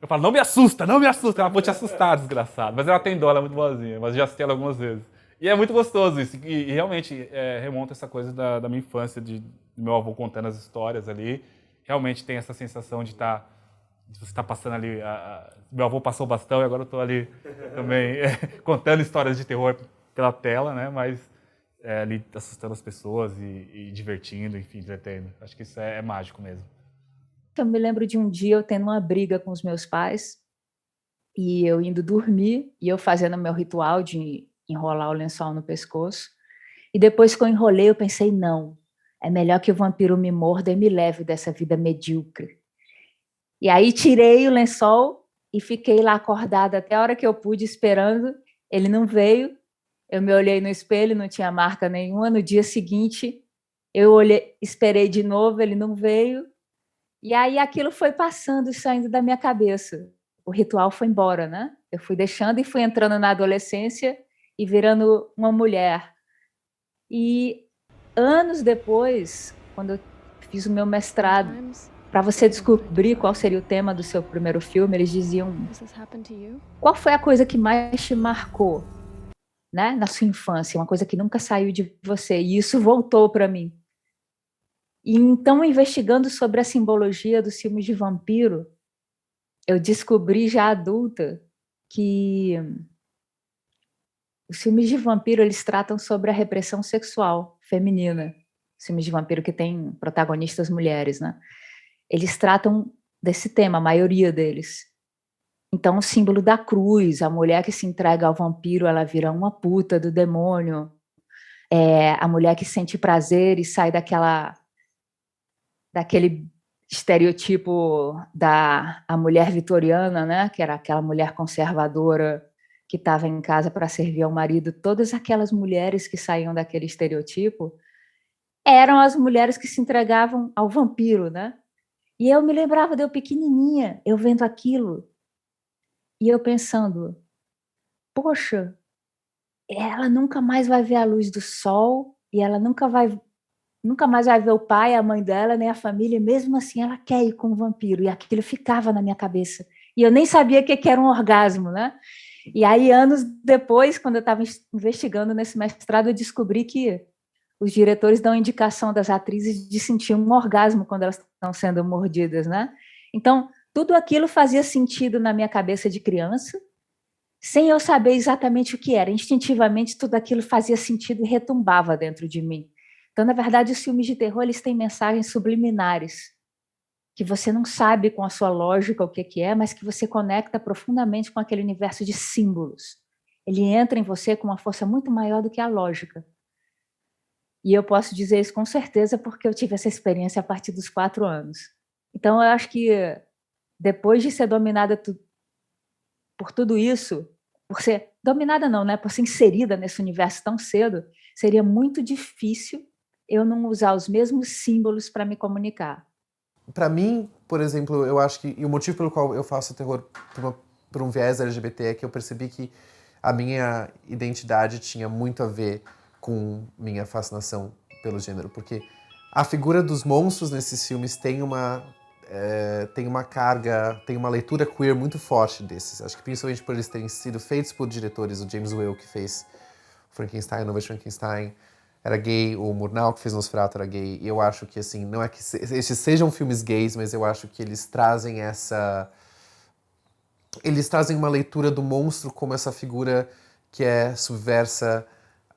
A: Eu falo, não me assusta, não me assusta. Ela, vou te assustar, desgraçado. Mas ela tem dó, ela é muito boazinha. Mas já assisti ela algumas vezes. E é muito gostoso isso. E realmente remonta essa coisa da minha infância, de meu avô contando as histórias ali. Realmente tem essa sensação de você estar passando ali. Meu avô passou o bastão e agora eu estou ali também contando histórias de terror pela tela, né? Mas ali assustando as pessoas e divertindo, enfim, entretendo. Acho que isso é mágico mesmo.
H: Eu me lembro de um dia eu tendo uma briga com os meus pais e eu indo dormir e eu fazendo meu ritual de enrolar o lençol no pescoço. E depois que eu enrolei, eu pensei, não, é melhor que o vampiro me morda e me leve dessa vida medíocre. E aí tirei o lençol e fiquei lá acordada até a hora que eu pude, esperando. Ele não veio, eu me olhei no espelho, não tinha marca nenhuma. No dia seguinte, eu esperei de novo, ele não veio. E aí aquilo foi passando e saindo da minha cabeça. O ritual foi embora, né? Eu fui deixando e fui entrando na adolescência e virando uma mulher. E anos depois, quando eu fiz o meu mestrado, para você descobrir qual seria o tema do seu primeiro filme, eles diziam: qual foi a coisa que mais te marcou, né, na sua infância? Uma coisa que nunca saiu de você. E isso voltou para mim. E então, investigando sobre a simbologia dos filmes de vampiro, eu descobri já adulta que os filmes de vampiro, eles tratam sobre a repressão sexual feminina. Os filmes de vampiro que têm protagonistas mulheres, né? Eles tratam desse tema, a maioria deles. Então, o símbolo da cruz, a mulher que se entrega ao vampiro, ela vira uma puta do demônio. A mulher que sente prazer e sai daquele estereotipo a mulher vitoriana, né? Que era aquela mulher conservadora que estava em casa para servir ao marido. Todas aquelas mulheres que saíam daquele estereotipo eram as mulheres que se entregavam ao vampiro, né? E eu me lembrava de eu pequenininha, eu vendo aquilo, e eu pensando, poxa, ela nunca mais vai ver a luz do sol, e ela nunca mais vai ver o pai, a mãe dela, nem a família, e mesmo assim ela quer ir com o vampiro, e aquilo ficava na minha cabeça. E eu nem sabia o que era um orgasmo, né? E aí, anos depois, quando eu estava investigando nesse mestrado, eu descobri que os diretores dão indicação das atrizes de sentir um orgasmo quando elas estão sendo mordidas, né? Então, tudo aquilo fazia sentido na minha cabeça de criança, sem eu saber exatamente o que era. Instintivamente, tudo aquilo fazia sentido e retumbava dentro de mim. Então, na verdade, os filmes de terror, eles têm mensagens subliminares, que você não sabe com a sua lógica o que é, mas que você conecta profundamente com aquele universo de símbolos. Ele entra em você com uma força muito maior do que a lógica. E eu posso dizer isso com certeza porque eu tive essa experiência a partir dos 4 anos. Então, eu acho que depois de ser dominada por tudo isso, por ser dominada não, né? Por ser inserida nesse universo tão cedo, seria muito difícil eu não usar os mesmos símbolos para me comunicar.
B: Para mim, por exemplo, eu acho que... E o motivo pelo qual eu faço terror por um viés LGBT é que eu percebi que a minha identidade tinha muito a ver com minha fascinação pelo gênero. Porque a figura dos monstros nesses filmes tem uma carga, tem uma leitura queer muito forte desses. Acho que principalmente por eles terem sido feitos por diretores. O James Whale, que fez Frankenstein, Novo Frankenstein, era gay, o Murnau, que fez Nosferatu, era gay, e eu acho que, assim, não é que esses sejam filmes gays, mas eu acho que eles trazem uma leitura do monstro como essa figura que é subversa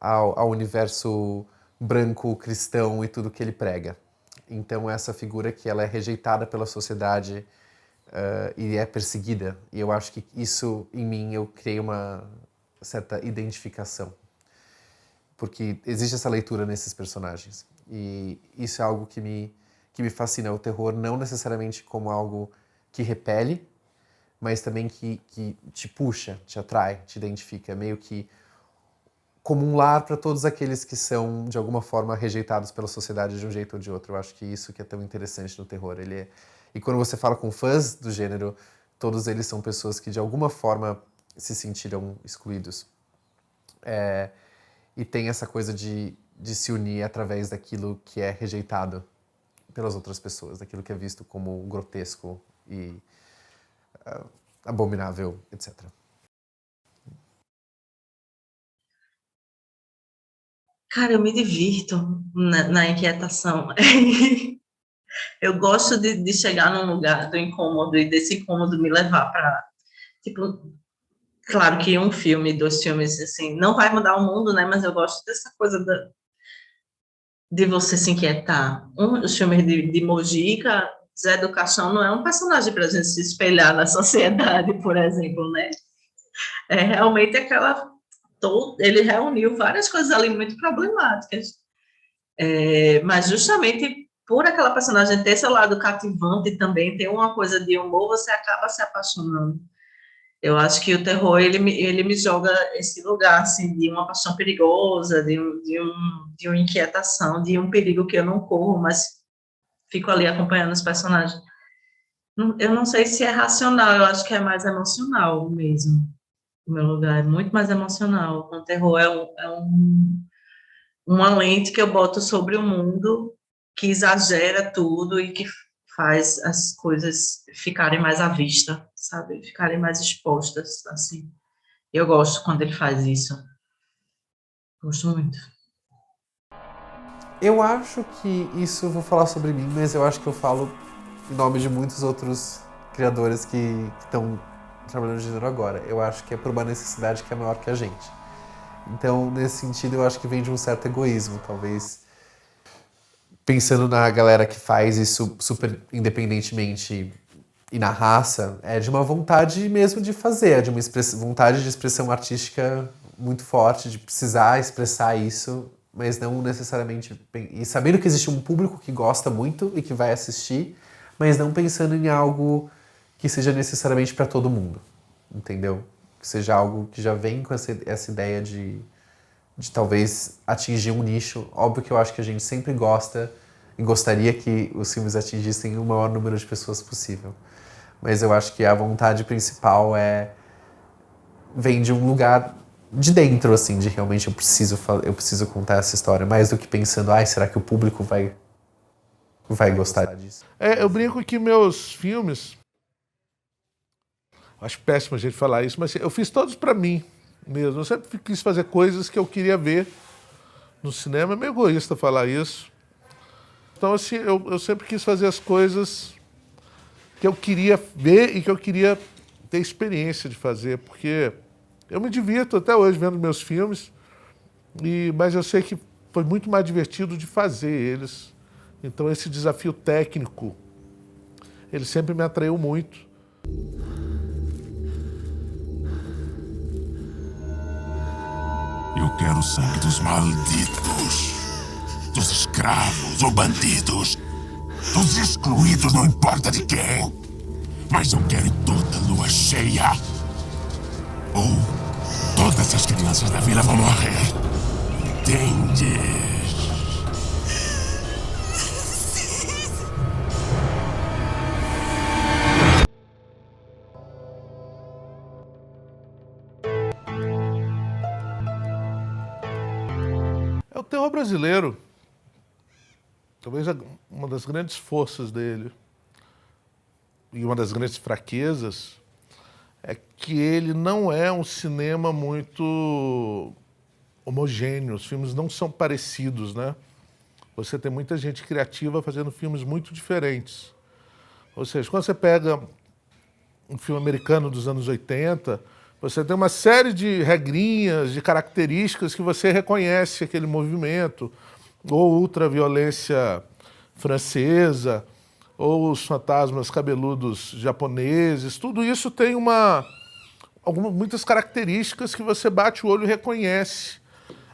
B: ao universo branco, cristão e tudo que ele prega. Então, essa figura que ela é rejeitada pela sociedade e é perseguida, e eu acho que isso, em mim, eu criei uma certa identificação. Porque existe essa leitura nesses personagens. E isso é algo que me fascina. O terror não necessariamente como algo que repele, mas também que te puxa, te atrai, te identifica. É meio que como um lar para todos aqueles que são, de alguma forma, rejeitados pela sociedade de um jeito ou de outro. Eu acho que isso que é tão interessante no terror. E quando você fala com fãs do gênero, todos eles são pessoas que, de alguma forma, se sentiram excluídos. E tem essa coisa de se unir através daquilo que é rejeitado pelas outras pessoas, daquilo que é visto como grotesco e abominável, etc.
F: Cara, eu me divirto na inquietação. Eu gosto de chegar num lugar do incômodo e desse incômodo me levar para, tipo, claro que um filme, 2 filmes, assim, não vai mudar o mundo, né? Mas eu gosto dessa coisa de você se inquietar. Os filmes de Mojica, Zé do Caixão, não é um personagem para a gente se espelhar na sociedade, por exemplo, né? É realmente ele reuniu várias coisas ali muito problemáticas. Mas justamente por aquela personagem ter seu lado cativante também, ter uma coisa de humor, você acaba se apaixonando. Eu acho que o terror, ele me joga esse lugar, assim, de uma paixão perigosa, de uma inquietação, de um perigo que eu não corro, mas fico ali acompanhando os personagens. Eu não sei se é racional, eu acho que é mais emocional mesmo. O meu lugar é muito mais emocional. O terror uma lente que eu boto sobre o mundo, que exagera tudo e que faz as coisas ficarem mais à vista, sabe? Ficarem mais expostas, assim. Eu gosto quando ele faz isso. Gosto muito.
B: Eu acho que isso, eu vou falar sobre mim, mas eu acho que eu falo em nome de muitos outros criadores que estão trabalhando no gênero agora. Eu acho que é por uma necessidade que é maior que a gente. Então, nesse sentido, eu acho que vem de um certo egoísmo, talvez. Pensando na galera que faz isso super independentemente e na raça, é de uma vontade mesmo de fazer, é de uma vontade de expressão artística muito forte, de precisar expressar isso, mas não necessariamente... E sabendo que existe um público que gosta muito e que vai assistir, mas não pensando em algo que seja necessariamente para todo mundo, entendeu? Que seja algo que já vem com essa ideia de talvez atingir um nicho. Óbvio que eu acho que a gente sempre gosta e gostaria que os filmes atingissem o maior número de pessoas possível. Mas eu acho que a vontade principal vem de um lugar de dentro, assim, de realmente eu preciso contar essa história, mais do que pensando, será que o público vai gostar disso?
I: Eu brinco que meus filmes, acho péssimo a gente falar isso, mas eu fiz todos para mim mesmo. Eu sempre quis fazer coisas que eu queria ver no cinema. É meio egoísta falar isso. Então, assim, eu sempre quis fazer as coisas que eu queria ver e que eu queria ter experiência de fazer, porque eu me divirto até hoje vendo meus filmes, mas eu sei que foi muito mais divertido de fazer eles. Então, esse desafio técnico, ele sempre me atraiu muito.
R: Eu quero o sangue dos malditos, dos escravos ou bandidos, dos excluídos, não importa de quem. Mas eu quero em toda lua cheia. Ou todas as crianças da vila vão morrer. Entende?
I: É o terror brasileiro. Talvez uma das grandes forças dele e uma das grandes fraquezas é que ele não é um cinema muito homogêneo. Os filmes não são parecidos, né? Você tem muita gente criativa fazendo filmes muito diferentes. Ou seja, quando você pega um filme americano dos anos 80, você tem uma série de regrinhas, de características que você reconhece aquele movimento, ou ultraviolência francesa, ou os fantasmas cabeludos japoneses. Tudo isso tem muitas características que você bate o olho e reconhece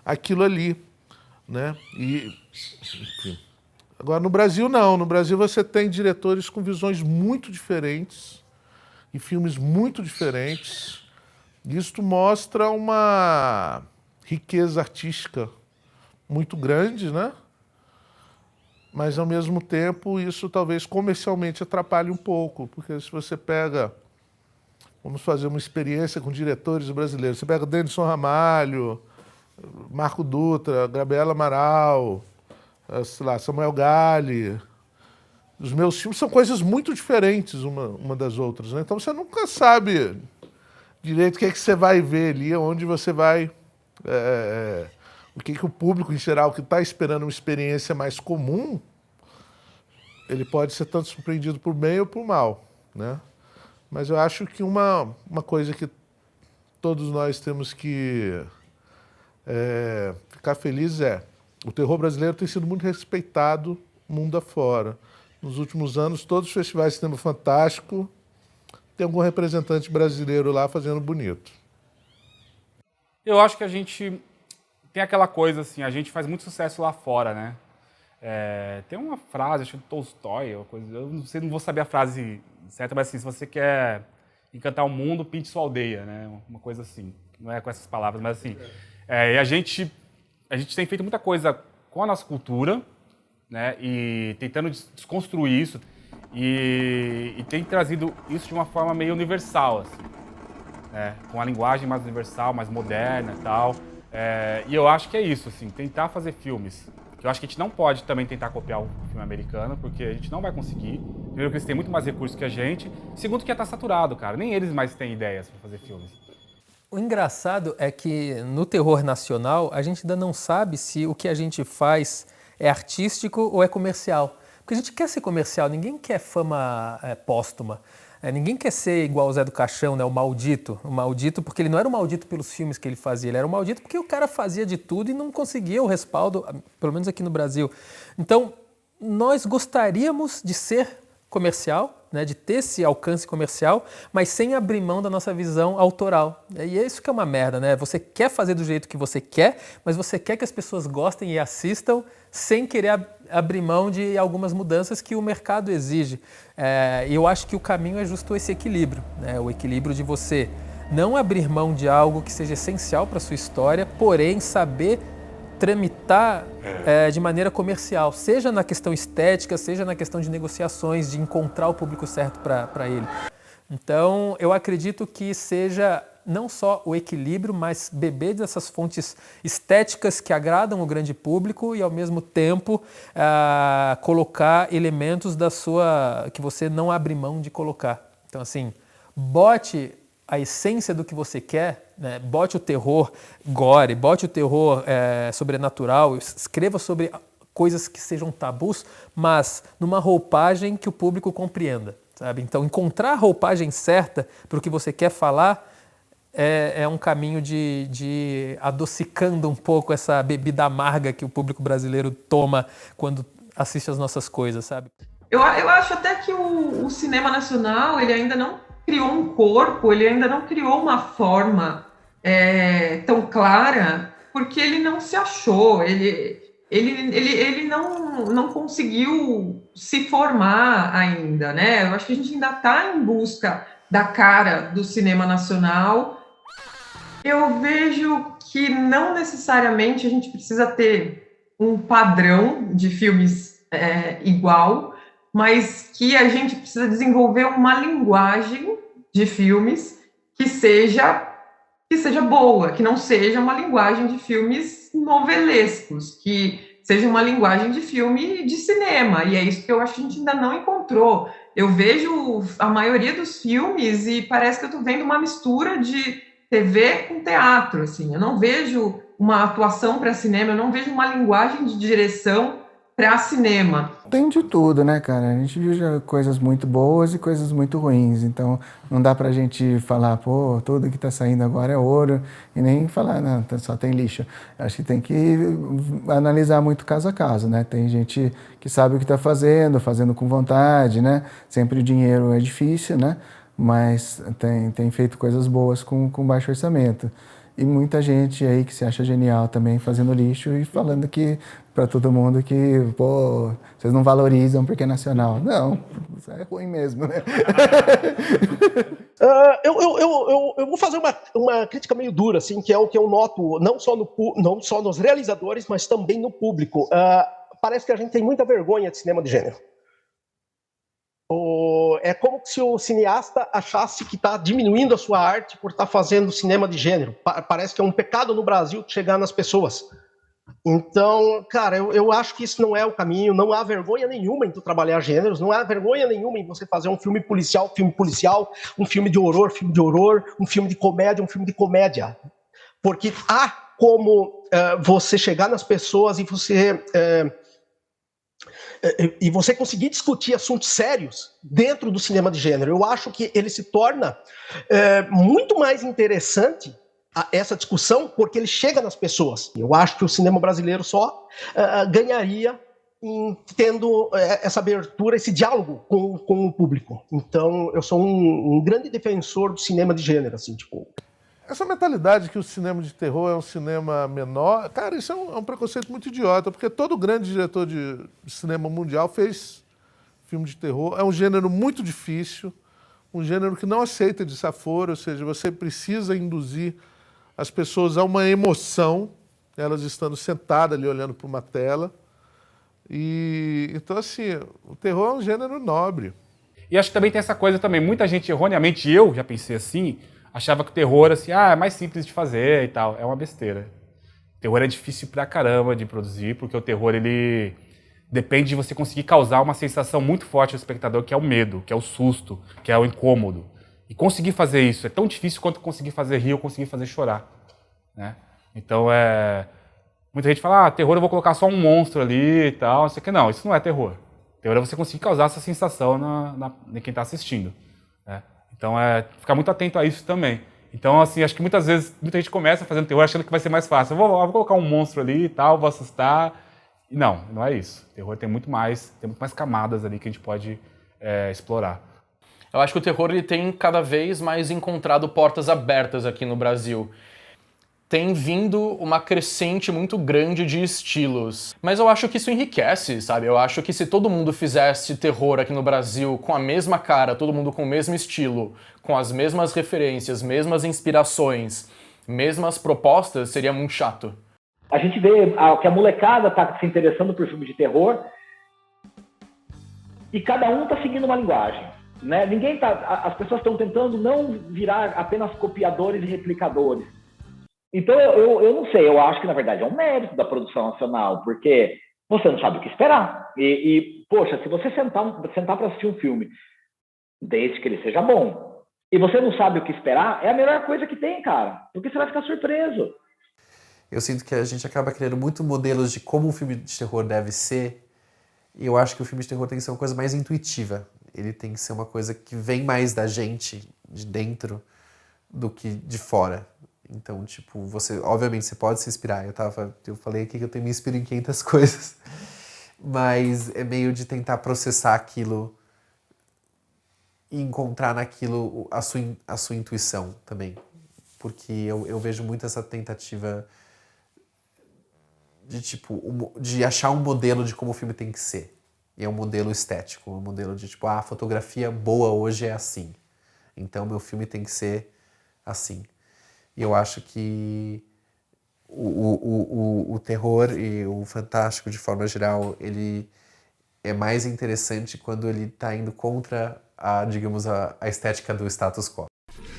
I: aquilo ali, né? Enfim. Agora, no Brasil, não. No Brasil, você tem diretores com visões muito diferentes e filmes muito diferentes. Isso mostra uma riqueza artística muito grande, né? Mas, ao mesmo tempo, isso talvez comercialmente atrapalhe um pouco, porque se você pega... Vamos fazer uma experiência com diretores brasileiros. Você pega Denison Ramalho, Marco Dutra, Gabriela Amaral, sei lá, Samuel Galli, Os meus filmes são coisas muito diferentes uma das outras, né? Então você nunca sabe direito o que é que você vai ver ali, onde você vai... o que o público, em geral, que está esperando uma experiência mais comum, ele pode ser tanto surpreendido por bem ou por mal, né? Mas eu acho que uma coisa que todos nós temos que ficar felizes o terror brasileiro tem sido muito respeitado mundo afora. Nos últimos anos, todos os festivais de cinema fantástico tem algum representante brasileiro lá fazendo bonito.
A: Eu acho que a gente tem aquela coisa assim, a gente faz muito sucesso lá fora, né? Tem uma frase, acho que do Tolstói, eu não vou saber a frase certa, mas assim, se você quer encantar o mundo, pinte sua aldeia, né? Uma coisa assim, não é com essas palavras, mas assim. E a gente tem feito muita coisa com a nossa cultura, né? E tentando desconstruir isso e tem trazido isso de uma forma meio universal, assim, né? Com a linguagem mais universal, mais moderna e tal. E eu acho que é isso, assim, tentar fazer filmes. Eu acho que a gente não pode também tentar copiar o filme americano, porque a gente não vai conseguir. Primeiro que eles têm muito mais recursos que a gente. Segundo que já está saturado, cara. Nem eles mais têm ideias para fazer filmes.
K: O engraçado é que no terror nacional a gente ainda não sabe se o que a gente faz é artístico ou é comercial. Porque a gente quer ser comercial, ninguém quer fama póstuma. Ninguém quer ser igual o Zé do Caixão, né? O maldito. O maldito porque ele não era o maldito pelos filmes que ele fazia, ele era o maldito porque o cara fazia de tudo e não conseguia o respaldo, pelo menos aqui no Brasil. Então, nós gostaríamos de ser comercial, né? De ter esse alcance comercial, mas sem abrir mão da nossa visão autoral. E é isso que é uma merda, né? Você quer fazer do jeito que você quer, mas você quer que as pessoas gostem e assistam sem querer abrir mão de algumas mudanças que o mercado exige. E eu acho que o caminho é justo esse equilíbrio, né? O equilíbrio de você não abrir mão de algo que seja essencial para a sua história, porém saber tramitar de maneira comercial, seja na questão estética, seja na questão de negociações, de encontrar o público certo para ele. Então, eu acredito que seja não só o equilíbrio, mas beber dessas fontes estéticas que agradam o grande público e, ao mesmo tempo, colocar elementos da sua que você não abre mão de colocar. Então, assim, bote a essência do que você quer, né? Bote o terror gore, bote o terror sobrenatural, escreva sobre coisas que sejam tabus, mas numa roupagem que o público compreenda, sabe? Então, encontrar a roupagem certa para o que você quer falar é um caminho de adocicando um pouco essa bebida amarga que o público brasileiro toma quando assiste as nossas coisas, sabe?
L: Eu acho até que o cinema nacional, ele ainda não criou um corpo, ele ainda não criou uma forma tão clara, porque ele não se achou, ele não conseguiu se formar ainda, né? Eu acho que a gente ainda está em busca da cara do cinema nacional. Eu vejo que não necessariamente a gente precisa ter um padrão de filmes igual, mas que a gente precisa desenvolver uma linguagem de filmes que seja boa, que não seja uma linguagem de filmes novelescos, que seja uma linguagem de filme de cinema, e é isso que eu acho que a gente ainda não encontrou. Eu vejo a maioria dos filmes e parece que eu estou vendo uma mistura de TV com teatro, assim. Eu não vejo uma atuação para cinema, eu não vejo uma linguagem de direção para cinema.
M: Tem de tudo, né, cara? A gente viu já coisas muito boas e coisas muito ruins, então não dá pra gente falar, pô, tudo que tá saindo agora é ouro, e nem falar, não, só tem lixo. Acho que tem que analisar muito caso a caso, né? Tem gente que sabe o que tá fazendo com vontade, né? Sempre o dinheiro é difícil, né? Mas tem feito coisas boas com baixo orçamento. E muita gente aí que se acha genial também fazendo lixo e falando que para todo mundo que, pô, vocês não valorizam porque é nacional. Não, isso é ruim mesmo, né?
J: Eu vou fazer uma crítica meio dura, assim, que é o que eu noto não só nos realizadores, mas também no público. Parece que a gente tem muita vergonha de cinema de gênero. É como se o cineasta achasse que está diminuindo a sua arte por estar fazendo cinema de gênero. Parece que é um pecado no Brasil chegar nas pessoas. Então, cara, eu acho que isso não é o caminho, não há vergonha nenhuma em tu trabalhar gêneros, não há vergonha nenhuma em você fazer um filme policial, um filme de horror, um filme de comédia. Porque há como você chegar nas pessoas e você conseguir discutir assuntos sérios dentro do cinema de gênero. Eu acho que ele se torna muito mais interessante essa discussão porque ele chega nas pessoas. Eu acho que o cinema brasileiro só ganharia em tendo essa abertura, esse diálogo com o público. Então, eu sou um grande defensor do cinema de gênero, assim, tipo...
I: Essa mentalidade que o cinema de terror é um cinema menor, cara, isso é um preconceito muito idiota, porque todo grande diretor de cinema mundial fez filme de terror. É um gênero muito difícil, um gênero que não aceita desaforo, ou seja, você precisa induzir as pessoas a uma emoção, elas estando sentadas ali olhando para uma tela. E então, assim, o terror é um gênero nobre.
A: E acho que também tem essa coisa também, muita gente erroneamente, eu já pensei assim, achava que o terror assim, é mais simples de fazer e tal. É uma besteira. O terror é difícil pra caramba de produzir, porque o terror, ele depende de você conseguir causar uma sensação muito forte ao espectador, que é o medo, que é o susto, que é o incômodo. E conseguir fazer isso é tão difícil quanto conseguir fazer rir ou conseguir fazer chorar, né? Então, muita gente fala, terror eu vou colocar só um monstro ali e tal, não sei o que. Não, isso não é terror. Terror é você conseguir causar essa sensação em quem está assistindo, né? Então, ficar muito atento a isso também. Então, assim, acho que muitas vezes, muita gente começa fazendo terror achando que vai ser mais fácil. Eu vou colocar um monstro ali e tal, vou assustar. E não é isso. Terror tem muito mais camadas ali que a gente pode explorar.
C: Eu acho que o terror ele tem cada vez mais encontrado portas abertas aqui no Brasil. Tem vindo uma crescente muito grande de estilos. Mas eu acho que isso enriquece, sabe? Eu acho que se todo mundo fizesse terror aqui no Brasil com a mesma cara, todo mundo com o mesmo estilo, com as mesmas referências, mesmas inspirações, mesmas propostas, seria muito chato.
P: A gente vê que a molecada tá se interessando por filmes de terror e cada um tá seguindo uma linguagem. Né? As pessoas estão tentando não virar apenas copiadores e replicadores. Então eu não sei, eu acho que na verdade é um mérito da produção nacional, porque você não sabe o que esperar. Poxa, se você sentar para assistir um filme, desde que ele seja bom, e você não sabe o que esperar, é a melhor coisa que tem, cara, porque você vai ficar surpreso.
B: Eu sinto que a gente acaba criando muito modelos de como um filme de terror deve ser, e eu acho que o filme de terror tem que ser uma coisa mais intuitiva. Ele tem que ser uma coisa que vem mais da gente, de dentro, do que de fora. Então, tipo, obviamente, você pode se inspirar. Eu falei aqui que eu me inspiro em 500 coisas. Mas é meio de tentar processar aquilo e encontrar naquilo a sua intuição também. Porque eu vejo muito essa tentativa de achar um modelo de como o filme tem que ser. E é um modelo estético, um modelo de a fotografia boa hoje é assim. Então, meu filme tem que ser assim. E eu acho que o terror e o fantástico, de forma geral, ele é mais interessante quando ele está indo contra a estética do status quo.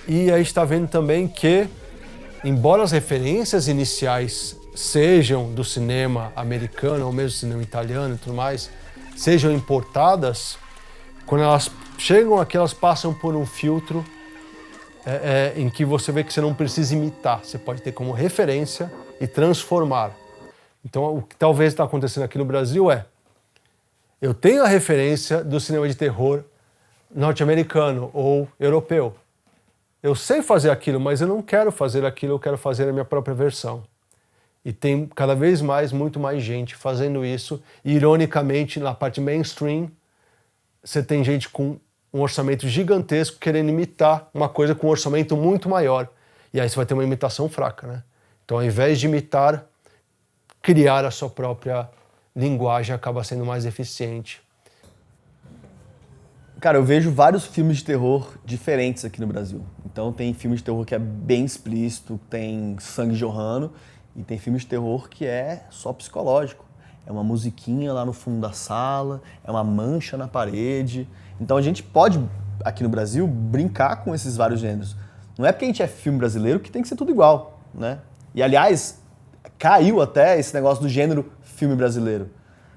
N: E a gente está vendo também que, embora as referências iniciais sejam do cinema americano, ou mesmo cinema italiano e tudo mais, sejam importadas, quando elas chegam aqui, elas passam por um filtro em que você vê que você não precisa imitar, você pode ter como referência e transformar. Então, o que talvez está acontecendo aqui no Brasil eu tenho a referência do cinema de terror norte-americano ou europeu. Eu sei fazer aquilo, mas eu não quero fazer aquilo, eu quero fazer a minha própria versão. E tem cada vez muito mais gente fazendo isso. E, ironicamente, na parte mainstream, você tem gente com um orçamento gigantesco querendo imitar uma coisa com um orçamento muito maior. E aí você vai ter uma imitação fraca, né? Então, ao invés de imitar, criar a sua própria linguagem acaba sendo mais eficiente.
O: Cara, eu vejo vários filmes de terror diferentes aqui no Brasil. Então, tem filme de terror que é bem explícito, tem sangue jorrando, e tem filme de terror que é só psicológico. É uma musiquinha lá no fundo da sala, é uma mancha na parede. Então a gente pode, aqui no Brasil, brincar com esses vários gêneros. Não é porque a gente é filme brasileiro que tem que ser tudo igual, né? E aliás, caiu até esse negócio do gênero filme brasileiro.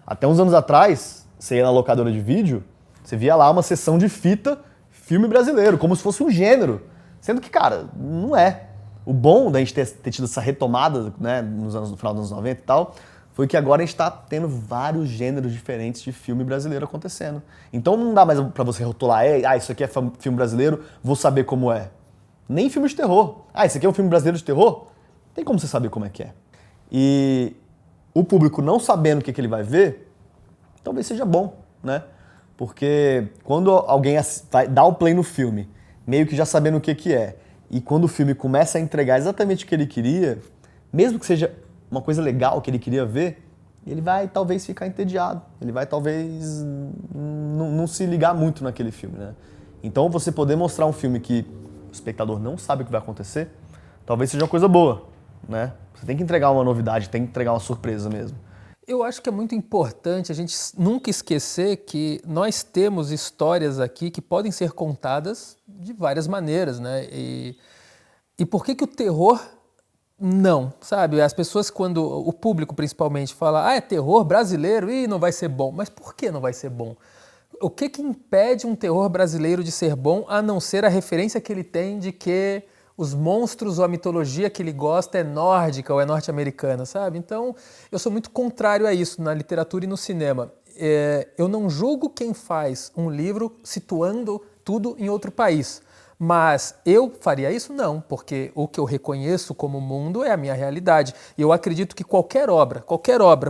O: Até uns anos atrás, você ia na locadora de vídeo, você via lá uma sessão de fita filme brasileiro, como se fosse um gênero. Sendo que, cara, não é. O bom da gente ter tido essa retomada, né, no final dos anos 90 e tal, foi que agora a gente tá tendo vários gêneros diferentes de filme brasileiro acontecendo. Então não dá mais pra você rotular, isso aqui é filme brasileiro, vou saber como é. Nem filme de terror. Isso aqui é um filme brasileiro de terror? Tem como você saber como é que é. E o público não sabendo o que ele vai ver, talvez seja bom, né? Porque quando alguém vai dar o play no filme, meio que já sabendo o que é, e quando o filme começa a entregar exatamente o que ele queria, mesmo que seja uma coisa legal que ele queria ver, ele vai talvez ficar entediado, ele vai talvez não se ligar muito naquele filme, né? Então você poder mostrar um filme que o espectador não sabe o que vai acontecer, talvez seja uma coisa boa, né? Você tem que entregar uma novidade, tem que entregar uma surpresa mesmo.
K: Eu acho que é muito importante a gente nunca esquecer que nós temos histórias aqui que podem ser contadas de várias maneiras, né? E por que o terror não, sabe? As pessoas, quando o público principalmente fala, é terror brasileiro e não vai ser bom. Mas por que não vai ser bom? O que impede um terror brasileiro de ser bom, a não ser a referência que ele tem de que os monstros ou a mitologia que ele gosta é nórdica ou é norte-americana, sabe? Então, eu sou muito contrário a isso na literatura e no cinema. Eu não julgo quem faz um livro situando tudo em outro país. Mas eu faria isso? Não, porque o que eu reconheço como mundo é a minha realidade. E eu acredito que qualquer obra,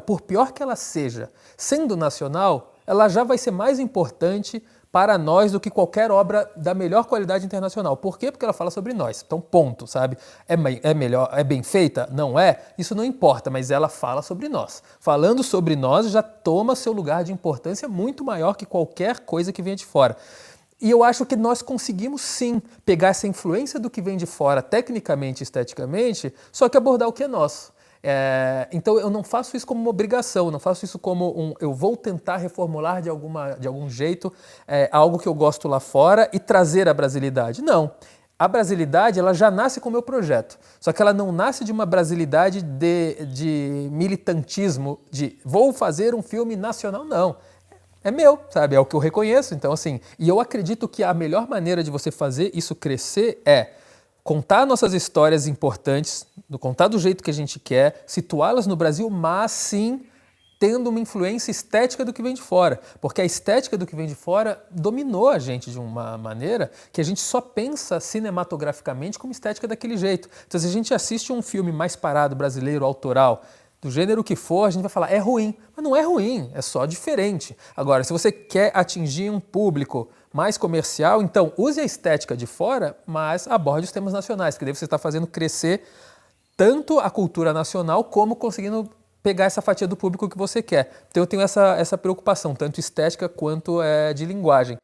K: por pior que ela seja, sendo nacional, ela já vai ser mais importante para nós do que qualquer obra da melhor qualidade internacional. Por quê? Porque ela fala sobre nós. Então, ponto, sabe? É melhor, é bem feita? Não é? Isso não importa, mas ela fala sobre nós. Falando sobre nós, já toma seu lugar de importância muito maior que qualquer coisa que venha de fora. E eu acho que nós conseguimos sim pegar essa influência do que vem de fora, tecnicamente e esteticamente, só que abordar o que é nosso. Então eu não faço isso como uma obrigação, eu não faço isso como eu vou tentar reformular de algum jeito algo que eu gosto lá fora e trazer a brasilidade. Não. A brasilidade ela já nasce com o meu projeto, só que ela não nasce de uma brasilidade de militantismo, de vou fazer um filme nacional, não. É meu, sabe? É o que eu reconheço. Então, assim, e eu acredito que a melhor maneira de você fazer isso crescer é contar nossas histórias importantes, contar do jeito que a gente quer, situá-las no Brasil, mas sim tendo uma influência estética do que vem de fora. Porque a estética do que vem de fora dominou a gente de uma maneira que a gente só pensa cinematograficamente como estética daquele jeito. Então, se a gente assiste um filme mais parado, brasileiro, autoral, do gênero que for, a gente vai falar, é ruim. Mas não é ruim, é só diferente. Agora, se você quer atingir um público mais comercial, então use a estética de fora, mas aborde os temas nacionais, que daí você está fazendo crescer tanto a cultura nacional, como conseguindo pegar essa fatia do público que você quer. Então eu tenho essa preocupação, tanto estética quanto de linguagem.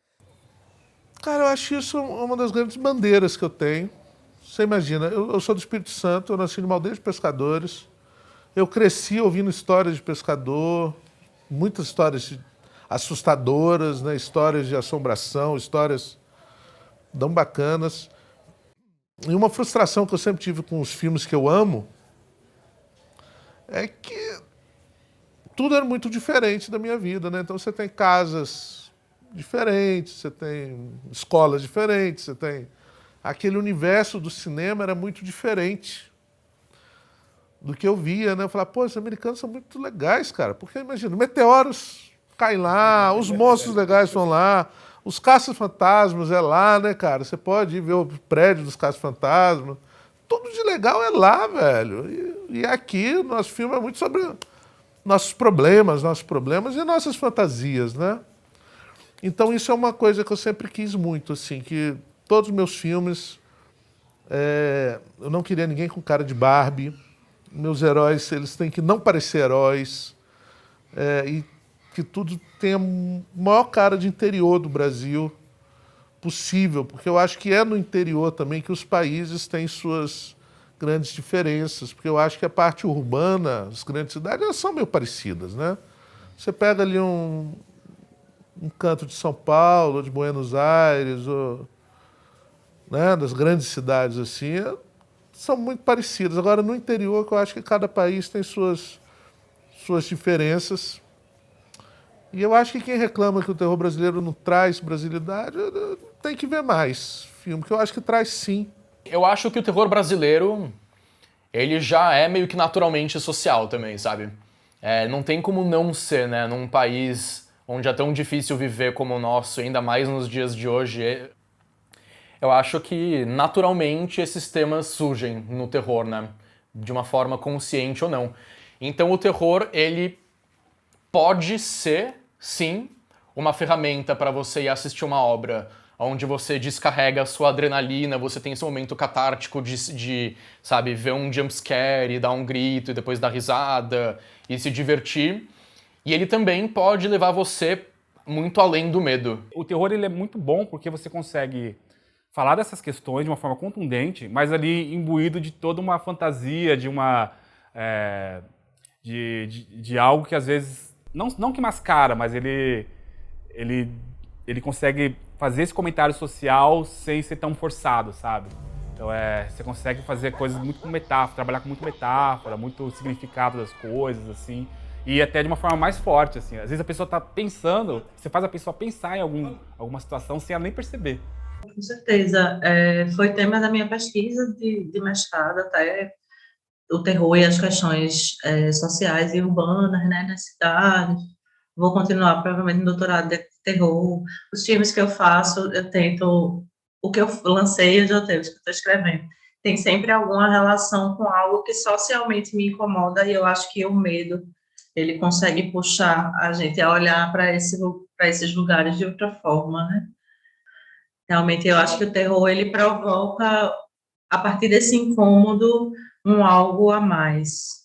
I: Cara, eu acho isso uma das grandes bandeiras que eu tenho. Você imagina, eu sou do Espírito Santo, eu nasci numa aldeia de pescadores. Eu cresci ouvindo histórias de pescador, muitas histórias assustadoras, né? Histórias de assombração, histórias tão bacanas. E uma frustração que eu sempre tive com os filmes que eu amo é que tudo era muito diferente da minha vida, né? Então você tem casas diferentes, você tem escolas diferentes, você tem... Aquele universo do cinema era muito diferente do que eu via, né? Eu falava, pô, os americanos são muito legais, cara. Porque, imagina, meteoros caem lá, os monstros legais vão lá, os caça-fantasmas é lá, né, cara? Você pode ir ver o prédio dos caça-fantasmas. Tudo de legal é lá, velho. E aqui, o nosso filme é muito sobre nossos problemas e nossas fantasias, né? Então, isso é uma coisa que eu sempre quis muito, assim, que todos os meus filmes, eu não queria ninguém com cara de Barbie. Meus heróis, eles têm que não parecer heróis, e que tudo tenha a maior cara de interior do Brasil possível, porque eu acho que é no interior também que os países têm suas grandes diferenças, porque eu acho que a parte urbana, as grandes cidades, elas são meio parecidas, né? Você pega ali um canto de São Paulo, de Buenos Aires, ou, né, das grandes cidades assim, são muito parecidas. Agora, no interior, eu acho que cada país tem suas diferenças. E eu acho que quem reclama que o terror brasileiro não traz brasilidade, tem que ver mais filme, que eu acho que traz sim.
C: Eu acho que o terror brasileiro, ele já é meio que naturalmente social também, sabe? Não tem como não ser, né? Num país onde é tão difícil viver como o nosso, ainda mais nos dias de hoje. Eu acho que naturalmente esses temas surgem no terror, né? De uma forma consciente ou não. Então o terror, ele pode ser, sim, uma ferramenta para você ir assistir uma obra onde você descarrega a sua adrenalina, você tem esse momento catártico de, sabe, ver um jumpscare e dar um grito e depois dar risada e se divertir. E ele também pode levar você muito além do medo.
A: O terror, ele é muito bom porque você consegue falar dessas questões de uma forma contundente, mas ali imbuído de toda uma fantasia, de uma... de algo que às vezes... Não que mascara, mas ele consegue fazer esse comentário social sem ser tão forçado, sabe? Então você consegue fazer coisas muito com metáfora, trabalhar com muito metáfora, muito significado das coisas, assim, e até de uma forma mais forte, assim. Às vezes a pessoa tá pensando, você faz a pessoa pensar em alguma situação sem ela nem perceber.
F: Com certeza. Foi tema da minha pesquisa de mestrado, até o terror e as questões sociais e urbanas, né, nas cidades. Vou continuar, provavelmente, no doutorado de terror. Os filmes que eu faço, eu tento... O que eu lancei, os roteiros que eu estou escrevendo, tem sempre alguma relação com algo que socialmente me incomoda, e eu acho que o medo, ele consegue puxar a gente a olhar para esses lugares de outra forma, né? Realmente, eu acho que o terror, ele provoca, a partir desse incômodo, um algo a mais.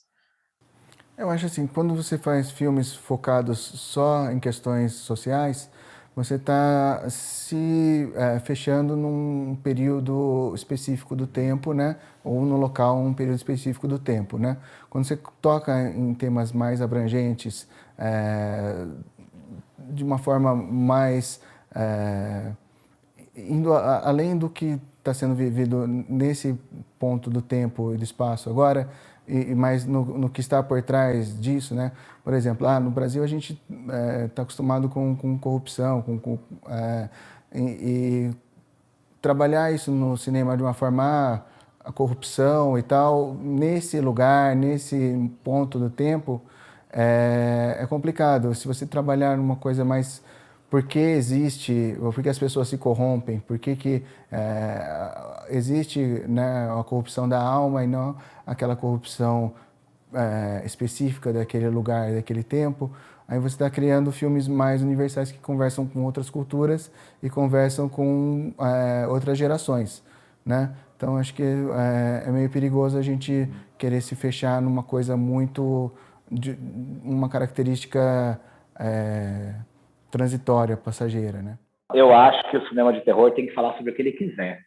M: Eu acho assim, quando você faz filmes focados só em questões sociais, você está se fechando num período específico do tempo, né? Ou no local, um período específico do tempo, né? Quando você toca em temas mais abrangentes, de uma forma mais... indo além do que está sendo vivido nesse ponto do tempo e do espaço agora, mas no que está por trás disso, né? Por exemplo, no Brasil a gente está acostumado com corrupção, e trabalhar isso no cinema de uma forma, a corrupção e tal, nesse lugar, nesse ponto do tempo, é complicado. Se você trabalhar numa coisa mais... Por que existe, ou por que as pessoas se corrompem, por que existe, né, a corrupção da alma e não aquela corrupção específica daquele lugar, daquele tempo, aí você está criando filmes mais universais que conversam com outras culturas e conversam com outras gerações, né? Então, acho que é meio perigoso a gente querer se fechar numa coisa muito... uma característica... transitória, passageira, né?
P: Eu acho que o cinema de terror tem que falar sobre o que ele quiser,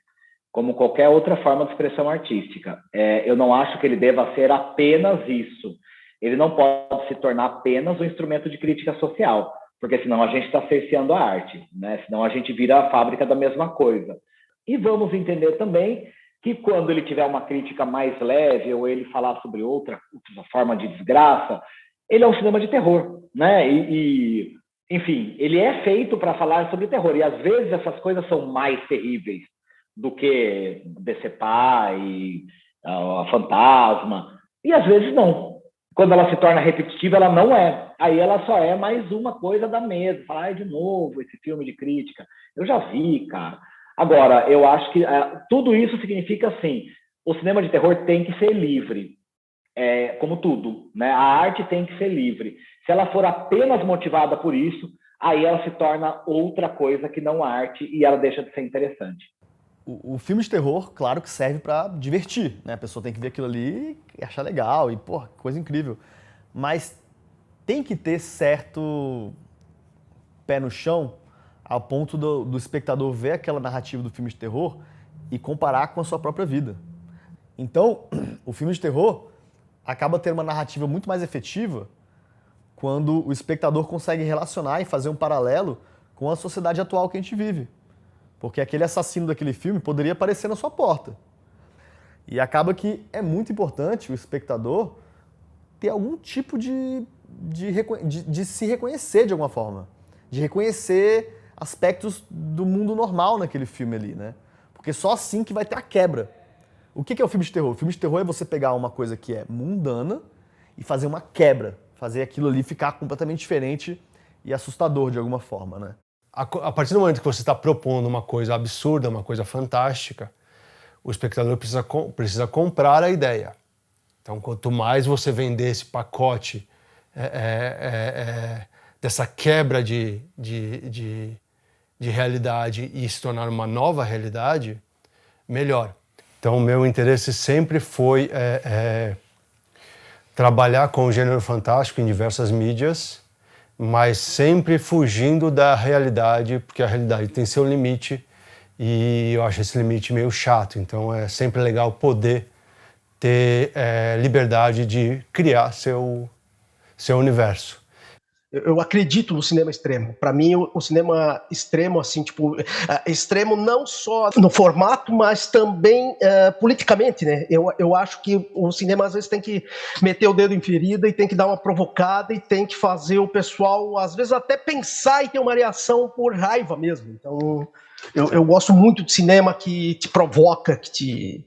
P: como qualquer outra forma de expressão artística. Eu não acho que ele deva ser apenas isso. Ele não pode se tornar apenas um instrumento de crítica social, porque senão a gente está cerceando a arte, né? Senão a gente vira a fábrica da mesma coisa. E vamos entender também que quando ele tiver uma crítica mais leve, ou ele falar sobre outra forma de desgraça, ele é um cinema de terror, né? Enfim, ele é feito para falar sobre terror, e às vezes essas coisas são mais terríveis do que Decepar e a Fantasma, e às vezes não. Quando ela se torna repetitiva, ela não é. Aí ela só é mais uma coisa da mesa, falar de novo esse filme de crítica. Eu já vi, cara. Agora, eu acho que tudo isso significa assim, o cinema de terror tem que ser livre. Como tudo, né? A arte tem que ser livre. Se ela for apenas motivada por isso, aí ela se torna outra coisa que não arte e ela deixa de ser interessante.
O: O filme de terror, claro que serve para divertir, né? A pessoa tem que ver aquilo ali e achar legal e, porra, coisa incrível. Mas tem que ter certo pé no chão ao ponto do espectador ver aquela narrativa do filme de terror e comparar com a sua própria vida. Então, o filme de terror acaba tendo uma narrativa muito mais efetiva quando o espectador consegue relacionar e fazer um paralelo com a sociedade atual que a gente vive. Porque aquele assassino daquele filme poderia aparecer na sua porta. E acaba que é muito importante o espectador ter algum tipo de se reconhecer de alguma forma. De reconhecer aspectos do mundo normal naquele filme ali, né? Porque só assim que vai ter a quebra. O que é o filme de terror? O filme de terror é você pegar uma coisa que é mundana e fazer uma quebra. Fazer aquilo ali ficar completamente diferente e assustador de alguma forma, né?
N: A partir do momento que você está propondo uma coisa absurda, uma coisa fantástica, o espectador precisa comprar a ideia. Então, quanto mais você vender esse pacote dessa quebra de realidade e se tornar uma nova realidade, melhor. Então, o meu interesse sempre foi trabalhar com o gênero fantástico em diversas mídias, mas sempre fugindo da realidade, porque a realidade tem seu limite e eu acho esse limite meio chato. Então, é sempre legal poder ter liberdade de criar seu universo.
J: Eu acredito no cinema extremo. Para mim, o cinema extremo, assim, tipo, extremo não só no formato, mas também politicamente, né? Eu acho que o cinema às vezes tem que meter o dedo em ferida e tem que dar uma provocada e tem que fazer o pessoal, às vezes, até pensar e ter uma reação por raiva mesmo. Então, eu gosto muito de cinema que te provoca, que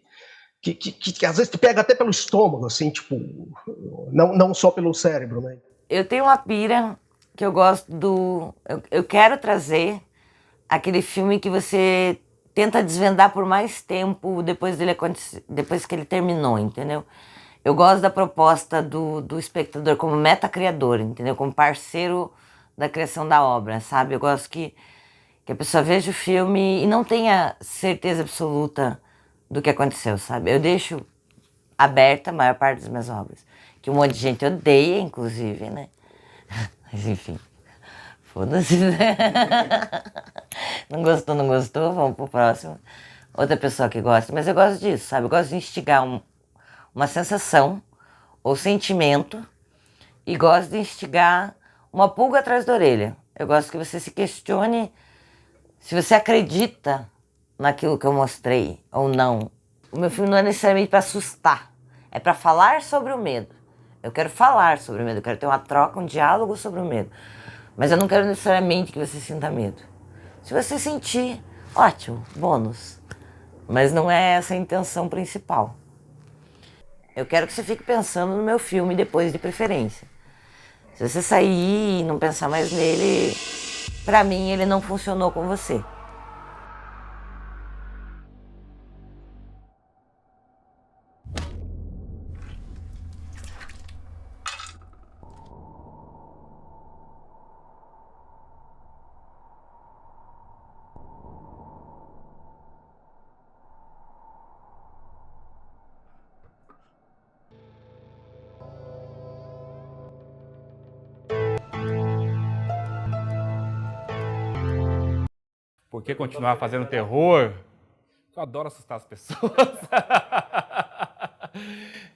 J: às vezes te pega até pelo estômago, assim, tipo, não só pelo cérebro, né?
G: Eu tenho uma pira que eu gosto do... Eu quero trazer aquele filme que você tenta desvendar por mais tempo depois que ele terminou, entendeu? Eu gosto da proposta do espectador como meta-criador, entendeu? Como parceiro da criação da obra, sabe? Eu gosto que a pessoa veja o filme e não tenha certeza absoluta do que aconteceu, sabe? Eu deixo aberta a maior parte das minhas obras. Que um monte de gente odeia, inclusive, né? Mas enfim, foda-se, né? Não gostou, vamos pro próximo. Outra pessoa que gosta, mas eu gosto disso, sabe? Eu gosto de instigar uma sensação ou sentimento e gosto de instigar uma pulga atrás da orelha. Eu gosto que você se questione se você acredita naquilo que eu mostrei ou não. O meu filme não é necessariamente para assustar, é para falar sobre o medo. Eu quero falar sobre o medo, eu quero ter uma troca, um diálogo sobre o medo. Mas eu não quero necessariamente que você sinta medo. Se você sentir, ótimo, bônus. Mas não é essa a intenção principal. Eu quero que você fique pensando no meu filme depois, de preferência. Se você sair e não pensar mais nele, pra mim ele não funcionou com você.
A: Por que continuar fazendo terror? Eu adoro assustar as pessoas.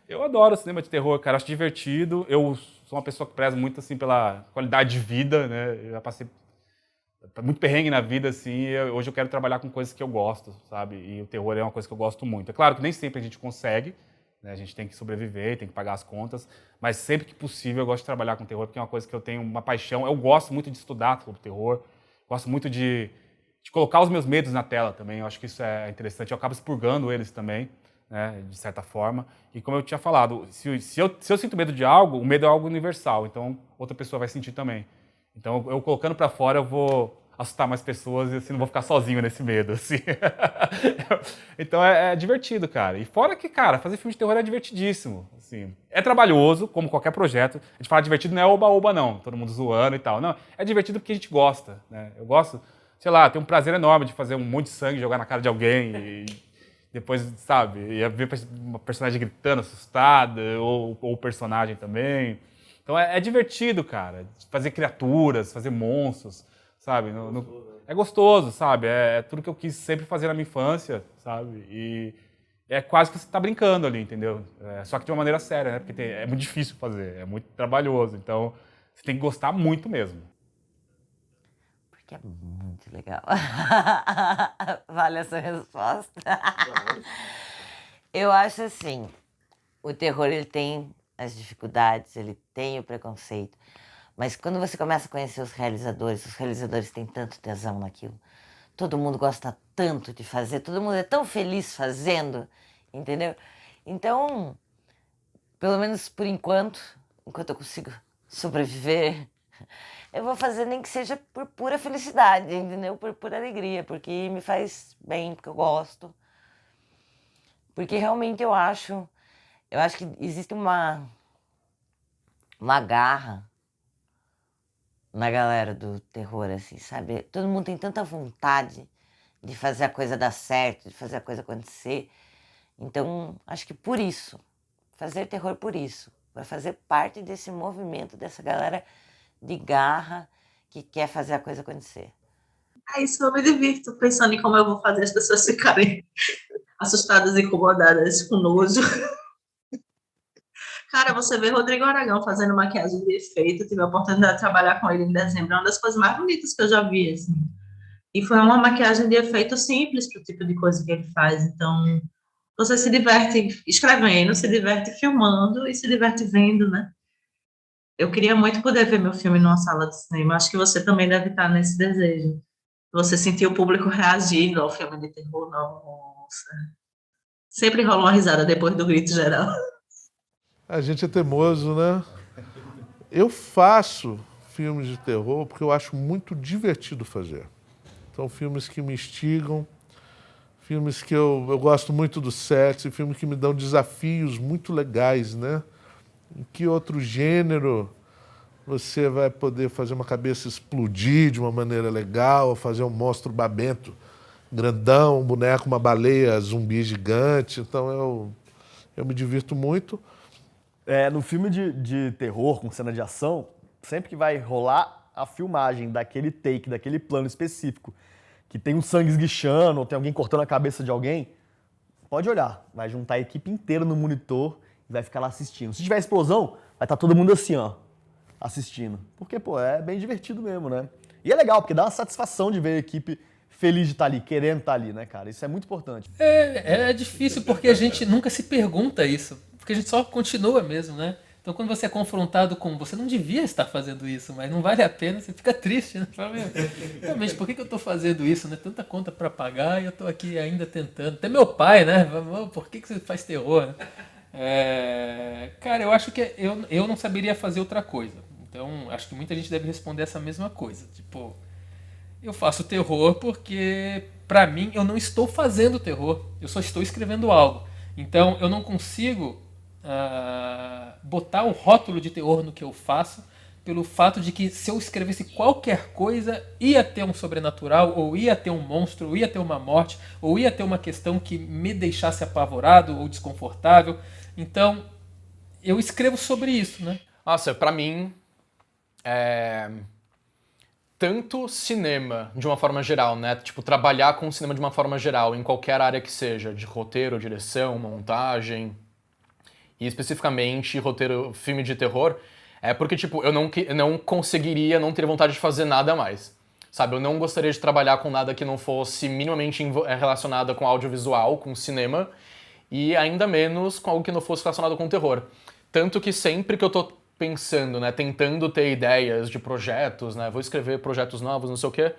A: Eu adoro cinema de terror, cara. Acho divertido. Eu sou uma pessoa que preza muito, assim, pela qualidade de vida, né? Eu já passei muito perrengue na vida, assim. E hoje eu quero trabalhar com coisas que eu gosto, sabe? E o terror é uma coisa que eu gosto muito. É claro que nem sempre a gente consegue, né? A gente tem que sobreviver, tem que pagar as contas. Mas sempre que possível eu gosto de trabalhar com terror, porque é uma coisa que eu tenho uma paixão. Eu gosto muito de estudar sobre terror. Gosto muito de colocar os meus medos na tela também. Eu acho que isso é interessante. Eu acabo expurgando eles também, né, de certa forma. E como eu tinha falado, se eu sinto medo de algo, o medo é algo universal. Então, outra pessoa vai sentir também. Então, eu colocando para fora, eu vou assustar mais pessoas e assim, não vou ficar sozinho nesse medo, assim. Então, é divertido, cara. E fora que, cara, fazer filme de terror é divertidíssimo. Assim. É trabalhoso, como qualquer projeto. A gente fala divertido não é oba-oba, não. Todo mundo zoando e tal. Não, é divertido porque a gente gosta, né? Eu gosto... Sei lá, tenho um prazer enorme de fazer um monte de sangue, jogar na cara de alguém e depois, sabe, ia ver uma personagem gritando, assustada, ou o personagem também. Então é divertido, cara, fazer criaturas, fazer monstros, sabe? É gostoso, sabe? É tudo que eu quis sempre fazer na minha infância, sabe? E é quase que você tá brincando ali, entendeu? Só que de uma maneira séria, né? Porque é muito difícil fazer, é muito trabalhoso, então você tem que gostar muito mesmo.
G: Que é muito legal. Vale essa resposta. Eu acho assim, o terror ele tem as dificuldades, ele tem o preconceito, mas quando você começa a conhecer os realizadores têm tanto tesão naquilo. Todo mundo gosta tanto de fazer, todo mundo é tão feliz fazendo, entendeu? Então, pelo menos por enquanto eu consigo sobreviver, eu vou fazer nem que seja por pura felicidade, entendeu? Por pura alegria, porque me faz bem, porque eu gosto. Porque realmente eu acho que existe uma garra na galera do terror, assim, sabe? Todo mundo tem tanta vontade de fazer a coisa dar certo, de fazer a coisa acontecer. Então, acho que por isso, fazer terror por isso, para fazer parte desse movimento, dessa galera de garra que quer fazer a coisa acontecer.
F: É isso, eu me divirto pensando em como eu vou fazer as pessoas ficarem assustadas e incomodadas com nojo. Cara, você vê Rodrigo Aragão fazendo maquiagem de efeito, tive a oportunidade de trabalhar com ele em dezembro, é uma das coisas mais bonitas que eu já vi, assim. E foi uma maquiagem de efeito simples para o tipo de coisa que ele faz, então você se diverte escrevendo, se diverte filmando e se diverte vendo, né? Eu queria muito poder ver meu filme numa sala de cinema, acho que você também deve estar nesse desejo. Você sentir o público reagindo ao filme de terror, nossa. Sempre rola uma risada depois do grito geral.
I: A gente é teimoso, né? Eu faço filmes de terror porque eu acho muito divertido fazer. São filmes que me instigam, filmes que eu gosto muito do set, filmes que me dão desafios muito legais, né? Em que outro gênero você vai poder fazer uma cabeça explodir de uma maneira legal, ou fazer um monstro babento grandão, um boneco, uma baleia zumbi gigante. Então eu me divirto muito.
O: No filme de terror, com cena de ação, sempre que vai rolar a filmagem daquele take, daquele plano específico, que tem um sangue esguichando, ou tem alguém cortando a cabeça de alguém, pode olhar. Vai juntar a equipe inteira no monitor e vai ficar lá assistindo. Se tiver explosão, vai estar todo mundo assim, ó, assistindo. Porque, é bem divertido mesmo, né? E é legal, porque dá uma satisfação de ver a equipe feliz de estar ali, querendo estar ali, né, cara? Isso é muito importante.
K: É difícil porque a gente nunca se pergunta isso. Porque a gente só continua mesmo, né? Então quando você é confrontado com você não devia estar fazendo isso, mas não vale a pena, você fica triste, né? Fala, realmente, por que eu estou fazendo isso, né? Tanta conta para pagar e eu estou aqui ainda tentando. Até meu pai, né? Por que você faz terror? Cara, eu acho que eu não saberia fazer outra coisa. Então acho que muita gente deve responder essa mesma coisa. Tipo, eu faço terror porque, para mim, eu não estou fazendo terror. Eu só estou escrevendo algo. Então eu não consigo botar o rótulo de terror no que eu faço, pelo fato de que se eu escrevesse qualquer coisa, ia ter um sobrenatural, ou ia ter um monstro, ou ia ter uma morte, ou ia ter uma questão que me deixasse apavorado ou desconfortável. Então, eu escrevo sobre isso, né?
C: Nossa, pra mim, tanto cinema, de uma forma geral, né? Tipo, trabalhar com cinema de uma forma geral, em qualquer área que seja, de roteiro, direção, montagem, e especificamente roteiro, filme de terror, porque, tipo, eu não conseguiria, não teria vontade de fazer nada mais, sabe? Eu não gostaria de trabalhar com nada que não fosse minimamente relacionado com audiovisual, com cinema, e ainda menos com algo que não fosse relacionado com terror. Tanto que sempre que eu tô pensando, né, tentando ter ideias de projetos, né, vou escrever projetos novos, não sei o quê,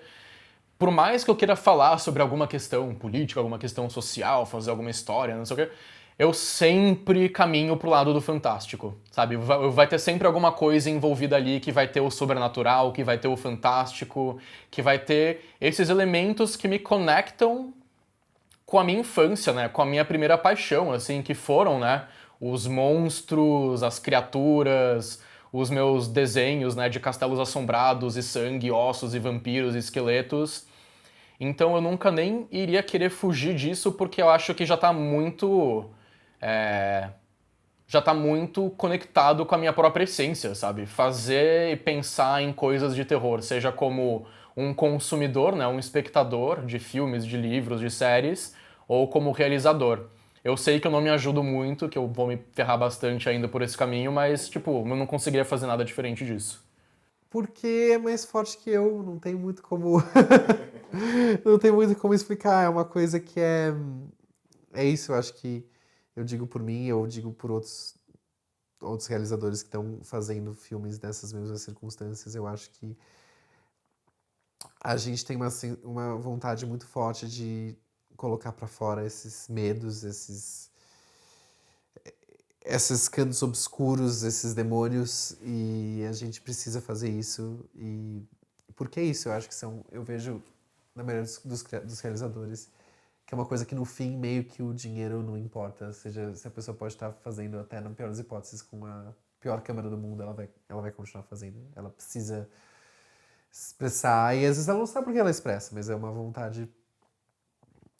C: por mais que eu queira falar sobre alguma questão política, alguma questão social, fazer alguma história, não sei o quê, eu sempre caminho pro lado do fantástico, sabe? Vai ter sempre alguma coisa envolvida ali que vai ter o sobrenatural, que vai ter o fantástico, que vai ter esses elementos que me conectam com a minha infância, né? Com a minha primeira paixão, assim, que foram, né? Os monstros, as criaturas, os meus desenhos, né? De castelos assombrados e sangue, ossos e vampiros e esqueletos. Então eu nunca nem iria querer fugir disso porque eu acho que já tá muito conectado com a minha própria essência, sabe? Fazer e pensar em coisas de terror, seja como um consumidor, né, um espectador de filmes, de livros, de séries, ou como realizador. Eu sei que eu não me ajudo muito, que eu vou me ferrar bastante ainda por esse caminho, mas, tipo, eu não conseguiria fazer nada diferente disso.
B: Porque é mais forte que eu, não tem muito como... não tem muito como explicar, é uma coisa que é isso, eu acho que Eu digo por mim, eu digo por outros realizadores que estão fazendo filmes dessas mesmas circunstâncias. Eu acho que a gente tem uma vontade muito forte de colocar para fora esses medos, esses cantos obscuros, esses demônios, e a gente precisa fazer isso. E por que isso? Eu acho que eu vejo na maioria dos realizadores que é uma coisa que no fim meio que o dinheiro não importa, ou seja, se a pessoa pode estar fazendo até na pior das hipóteses com a pior câmera do mundo, ela vai continuar fazendo. Ela precisa expressar, e às vezes ela não sabe por que ela expressa, mas é uma vontade,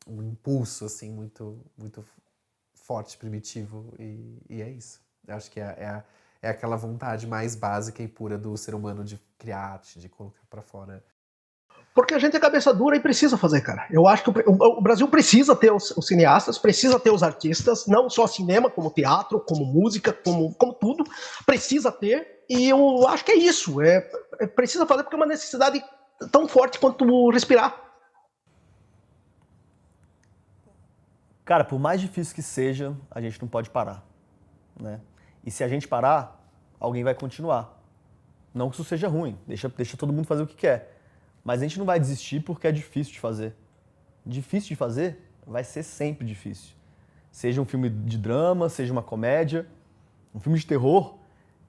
B: um impulso assim muito muito forte, primitivo, e é isso. Eu acho que é aquela vontade mais básica e pura do ser humano de criar arte, de colocar para fora.
J: Porque a gente é cabeça dura e precisa fazer, cara. Eu acho que o Brasil precisa ter os cineastas, precisa ter os artistas, não só cinema, como teatro, como música, como tudo. Precisa ter, e eu acho que é isso. Precisa fazer porque é uma necessidade tão forte quanto respirar.
O: Cara, por mais difícil que seja, a gente não pode parar, né? E se a gente parar, alguém vai continuar. Não que isso seja ruim, deixa todo mundo fazer o que quer. Mas a gente não vai desistir porque é difícil de fazer. Difícil de fazer vai ser sempre difícil. Seja um filme de drama, seja uma comédia, um filme de terror,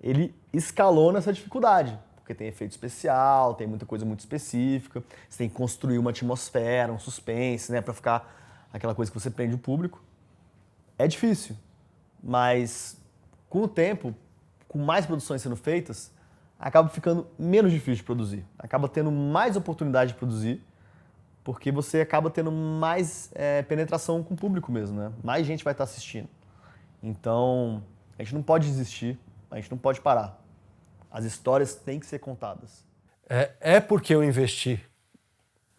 O: ele escalona essa dificuldade. Porque tem efeito especial, tem muita coisa muito específica, você tem que construir uma atmosfera, um suspense, né, pra ficar aquela coisa que você prende o público. É difícil, mas com o tempo, com mais produções sendo feitas, acaba ficando menos difícil de produzir. Acaba tendo mais oportunidade de produzir, porque você acaba tendo mais penetração com o público mesmo, né? Mais gente vai estar assistindo. Então, a gente não pode desistir, a gente não pode parar. As histórias têm que ser contadas.
N: É porque eu investi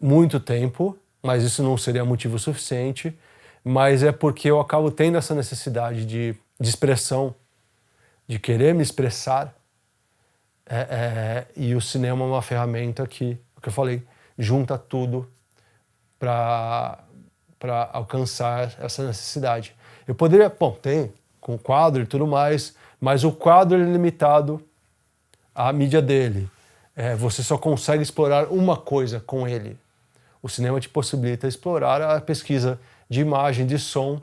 N: muito tempo, mas isso não seria motivo suficiente, mas é porque eu acabo tendo essa necessidade de expressão, de querer me expressar. E o cinema é uma ferramenta que, o que eu falei, junta tudo para alcançar essa necessidade. Eu poderia, tem com quadro e tudo mais, mas o quadro é limitado à mídia dele. Você só consegue explorar uma coisa com ele. O cinema te possibilita explorar a pesquisa de imagem, de som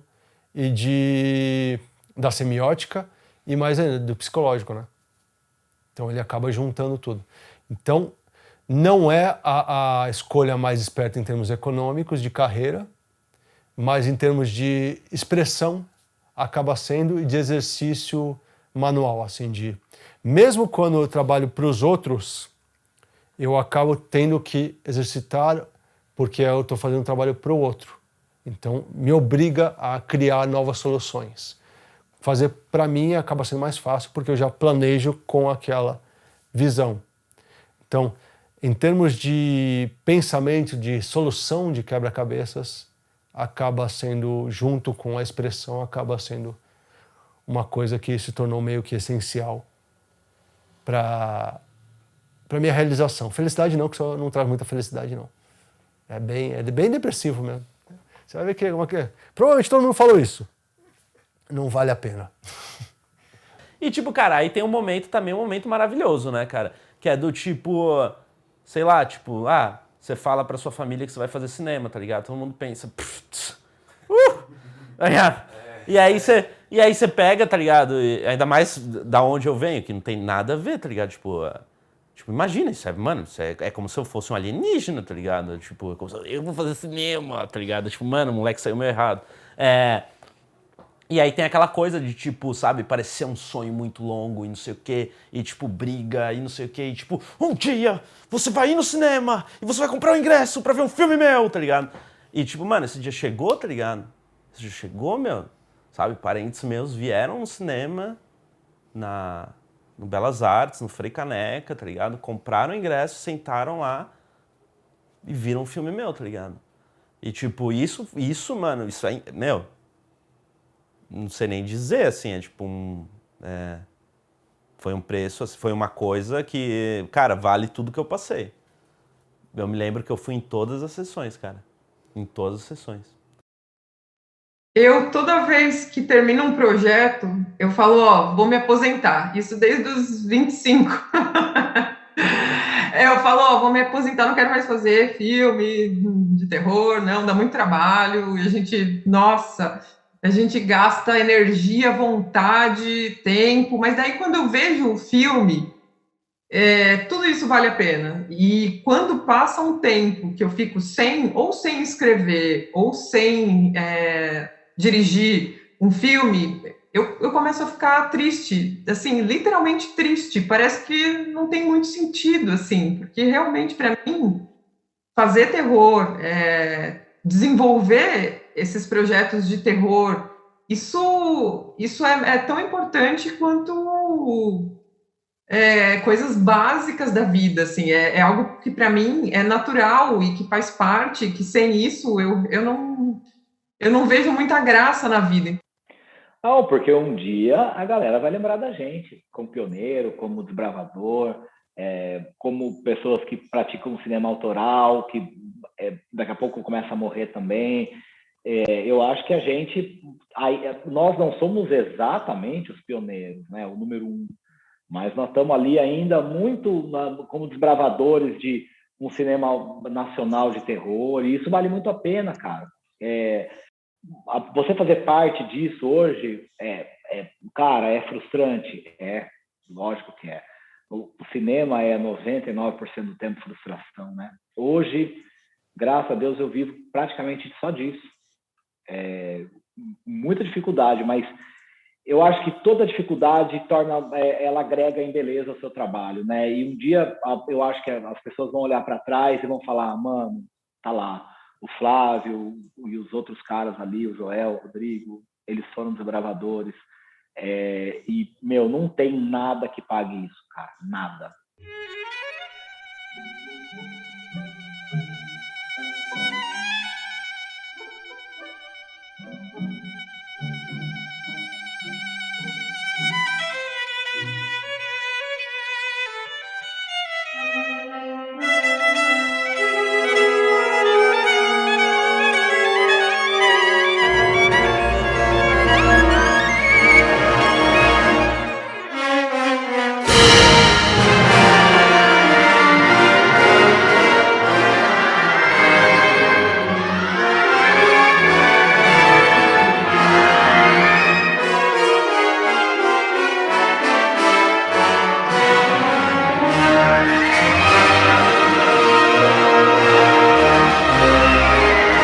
N: e da semiótica e mais ainda do psicológico, né? Então ele acaba juntando tudo. Então não é a escolha mais esperta em termos econômicos, de carreira, mas em termos de expressão acaba sendo, e de exercício manual, assim, mesmo quando eu trabalho para os outros, eu acabo tendo que exercitar porque eu estou fazendo um trabalho para o outro. Então me obriga a criar novas soluções. Fazer para mim acaba sendo mais fácil porque eu já planejo com aquela visão. Então, em termos de pensamento, de solução de quebra-cabeças, acaba sendo, junto com a expressão, acaba sendo uma coisa que se tornou meio que essencial para minha realização. Felicidade não, que só não traz muita felicidade não. É bem depressivo mesmo. Você vai ver que provavelmente todo mundo falou isso. Não vale a pena.
E: E tipo, cara, aí tem um momento também, um momento maravilhoso, né, cara? Que é do tipo, sei lá, tipo, você fala pra sua família que você vai fazer cinema, tá ligado? Todo mundo pensa, tá ligado? E aí você pega, tá ligado? E ainda mais da onde eu venho, que não tem nada a ver, tá ligado? Tipo, imagina, isso é como se eu fosse um alienígena, tá ligado? Tipo, é como se eu vou fazer cinema, tá ligado? Tipo, mano, o moleque saiu meio errado. E aí tem aquela coisa de, tipo, sabe, parecer um sonho muito longo e não sei o quê, e, tipo, briga e não sei o quê, e, tipo, um dia você vai ir no cinema e você vai comprar um ingresso pra ver um filme meu, tá ligado? E, tipo, mano, esse dia chegou, tá ligado? Esse dia chegou, meu, sabe, parentes meus vieram no cinema, no Belas Artes, no Frei Caneca, tá ligado? Compraram o ingresso, sentaram lá e viram um filme meu, tá ligado? E, tipo, isso, mano, isso é, meu... Não sei nem dizer, assim, foi um preço, foi uma coisa que, cara, vale tudo que eu passei. Eu me lembro que eu fui em todas as sessões, cara. Em todas as sessões.
L: Eu, toda vez que termino um projeto, eu falo, ó, vou me aposentar. Isso desde os 25. Eu falo, ó, vou me aposentar, não quero mais fazer filme de terror, não, dá muito trabalho. E a gente, nossa, a gente gasta energia, vontade, tempo. Mas daí, quando eu vejo o filme, tudo isso vale a pena. E quando passa um tempo que eu fico sem escrever, ou sem dirigir um filme, eu começo a ficar triste, assim, literalmente triste. Parece que não tem muito sentido, assim, porque realmente, para mim, fazer terror, desenvolver esses projetos de terror, isso é tão importante quanto coisas básicas da vida, assim, é algo que para mim é natural e que faz parte, que sem isso eu não vejo muita graça na vida.
P: Não, porque um dia a galera vai lembrar da gente como pioneiro, como desbravador, como pessoas que praticam cinema autoral, que daqui a pouco começa a morrer também. Eu acho que nós não somos exatamente os pioneiros, né, o número 1, mas nós estamos ali ainda muito como desbravadores de um cinema nacional de terror, e isso vale muito a pena, cara. Você fazer parte disso hoje, cara, é frustrante, lógico que é. O cinema é 99% do tempo frustração, né? Hoje, graças a Deus, eu vivo praticamente só disso. Muita dificuldade, mas eu acho que toda dificuldade ela agrega em beleza ao seu trabalho, né? E um dia eu acho que as pessoas vão olhar para trás e vão falar, mano, tá lá, o Flávio e os outros caras ali, o Joel, o Rodrigo, eles foram desbravadores. E, meu, não tem nada que pague isso, cara, nada.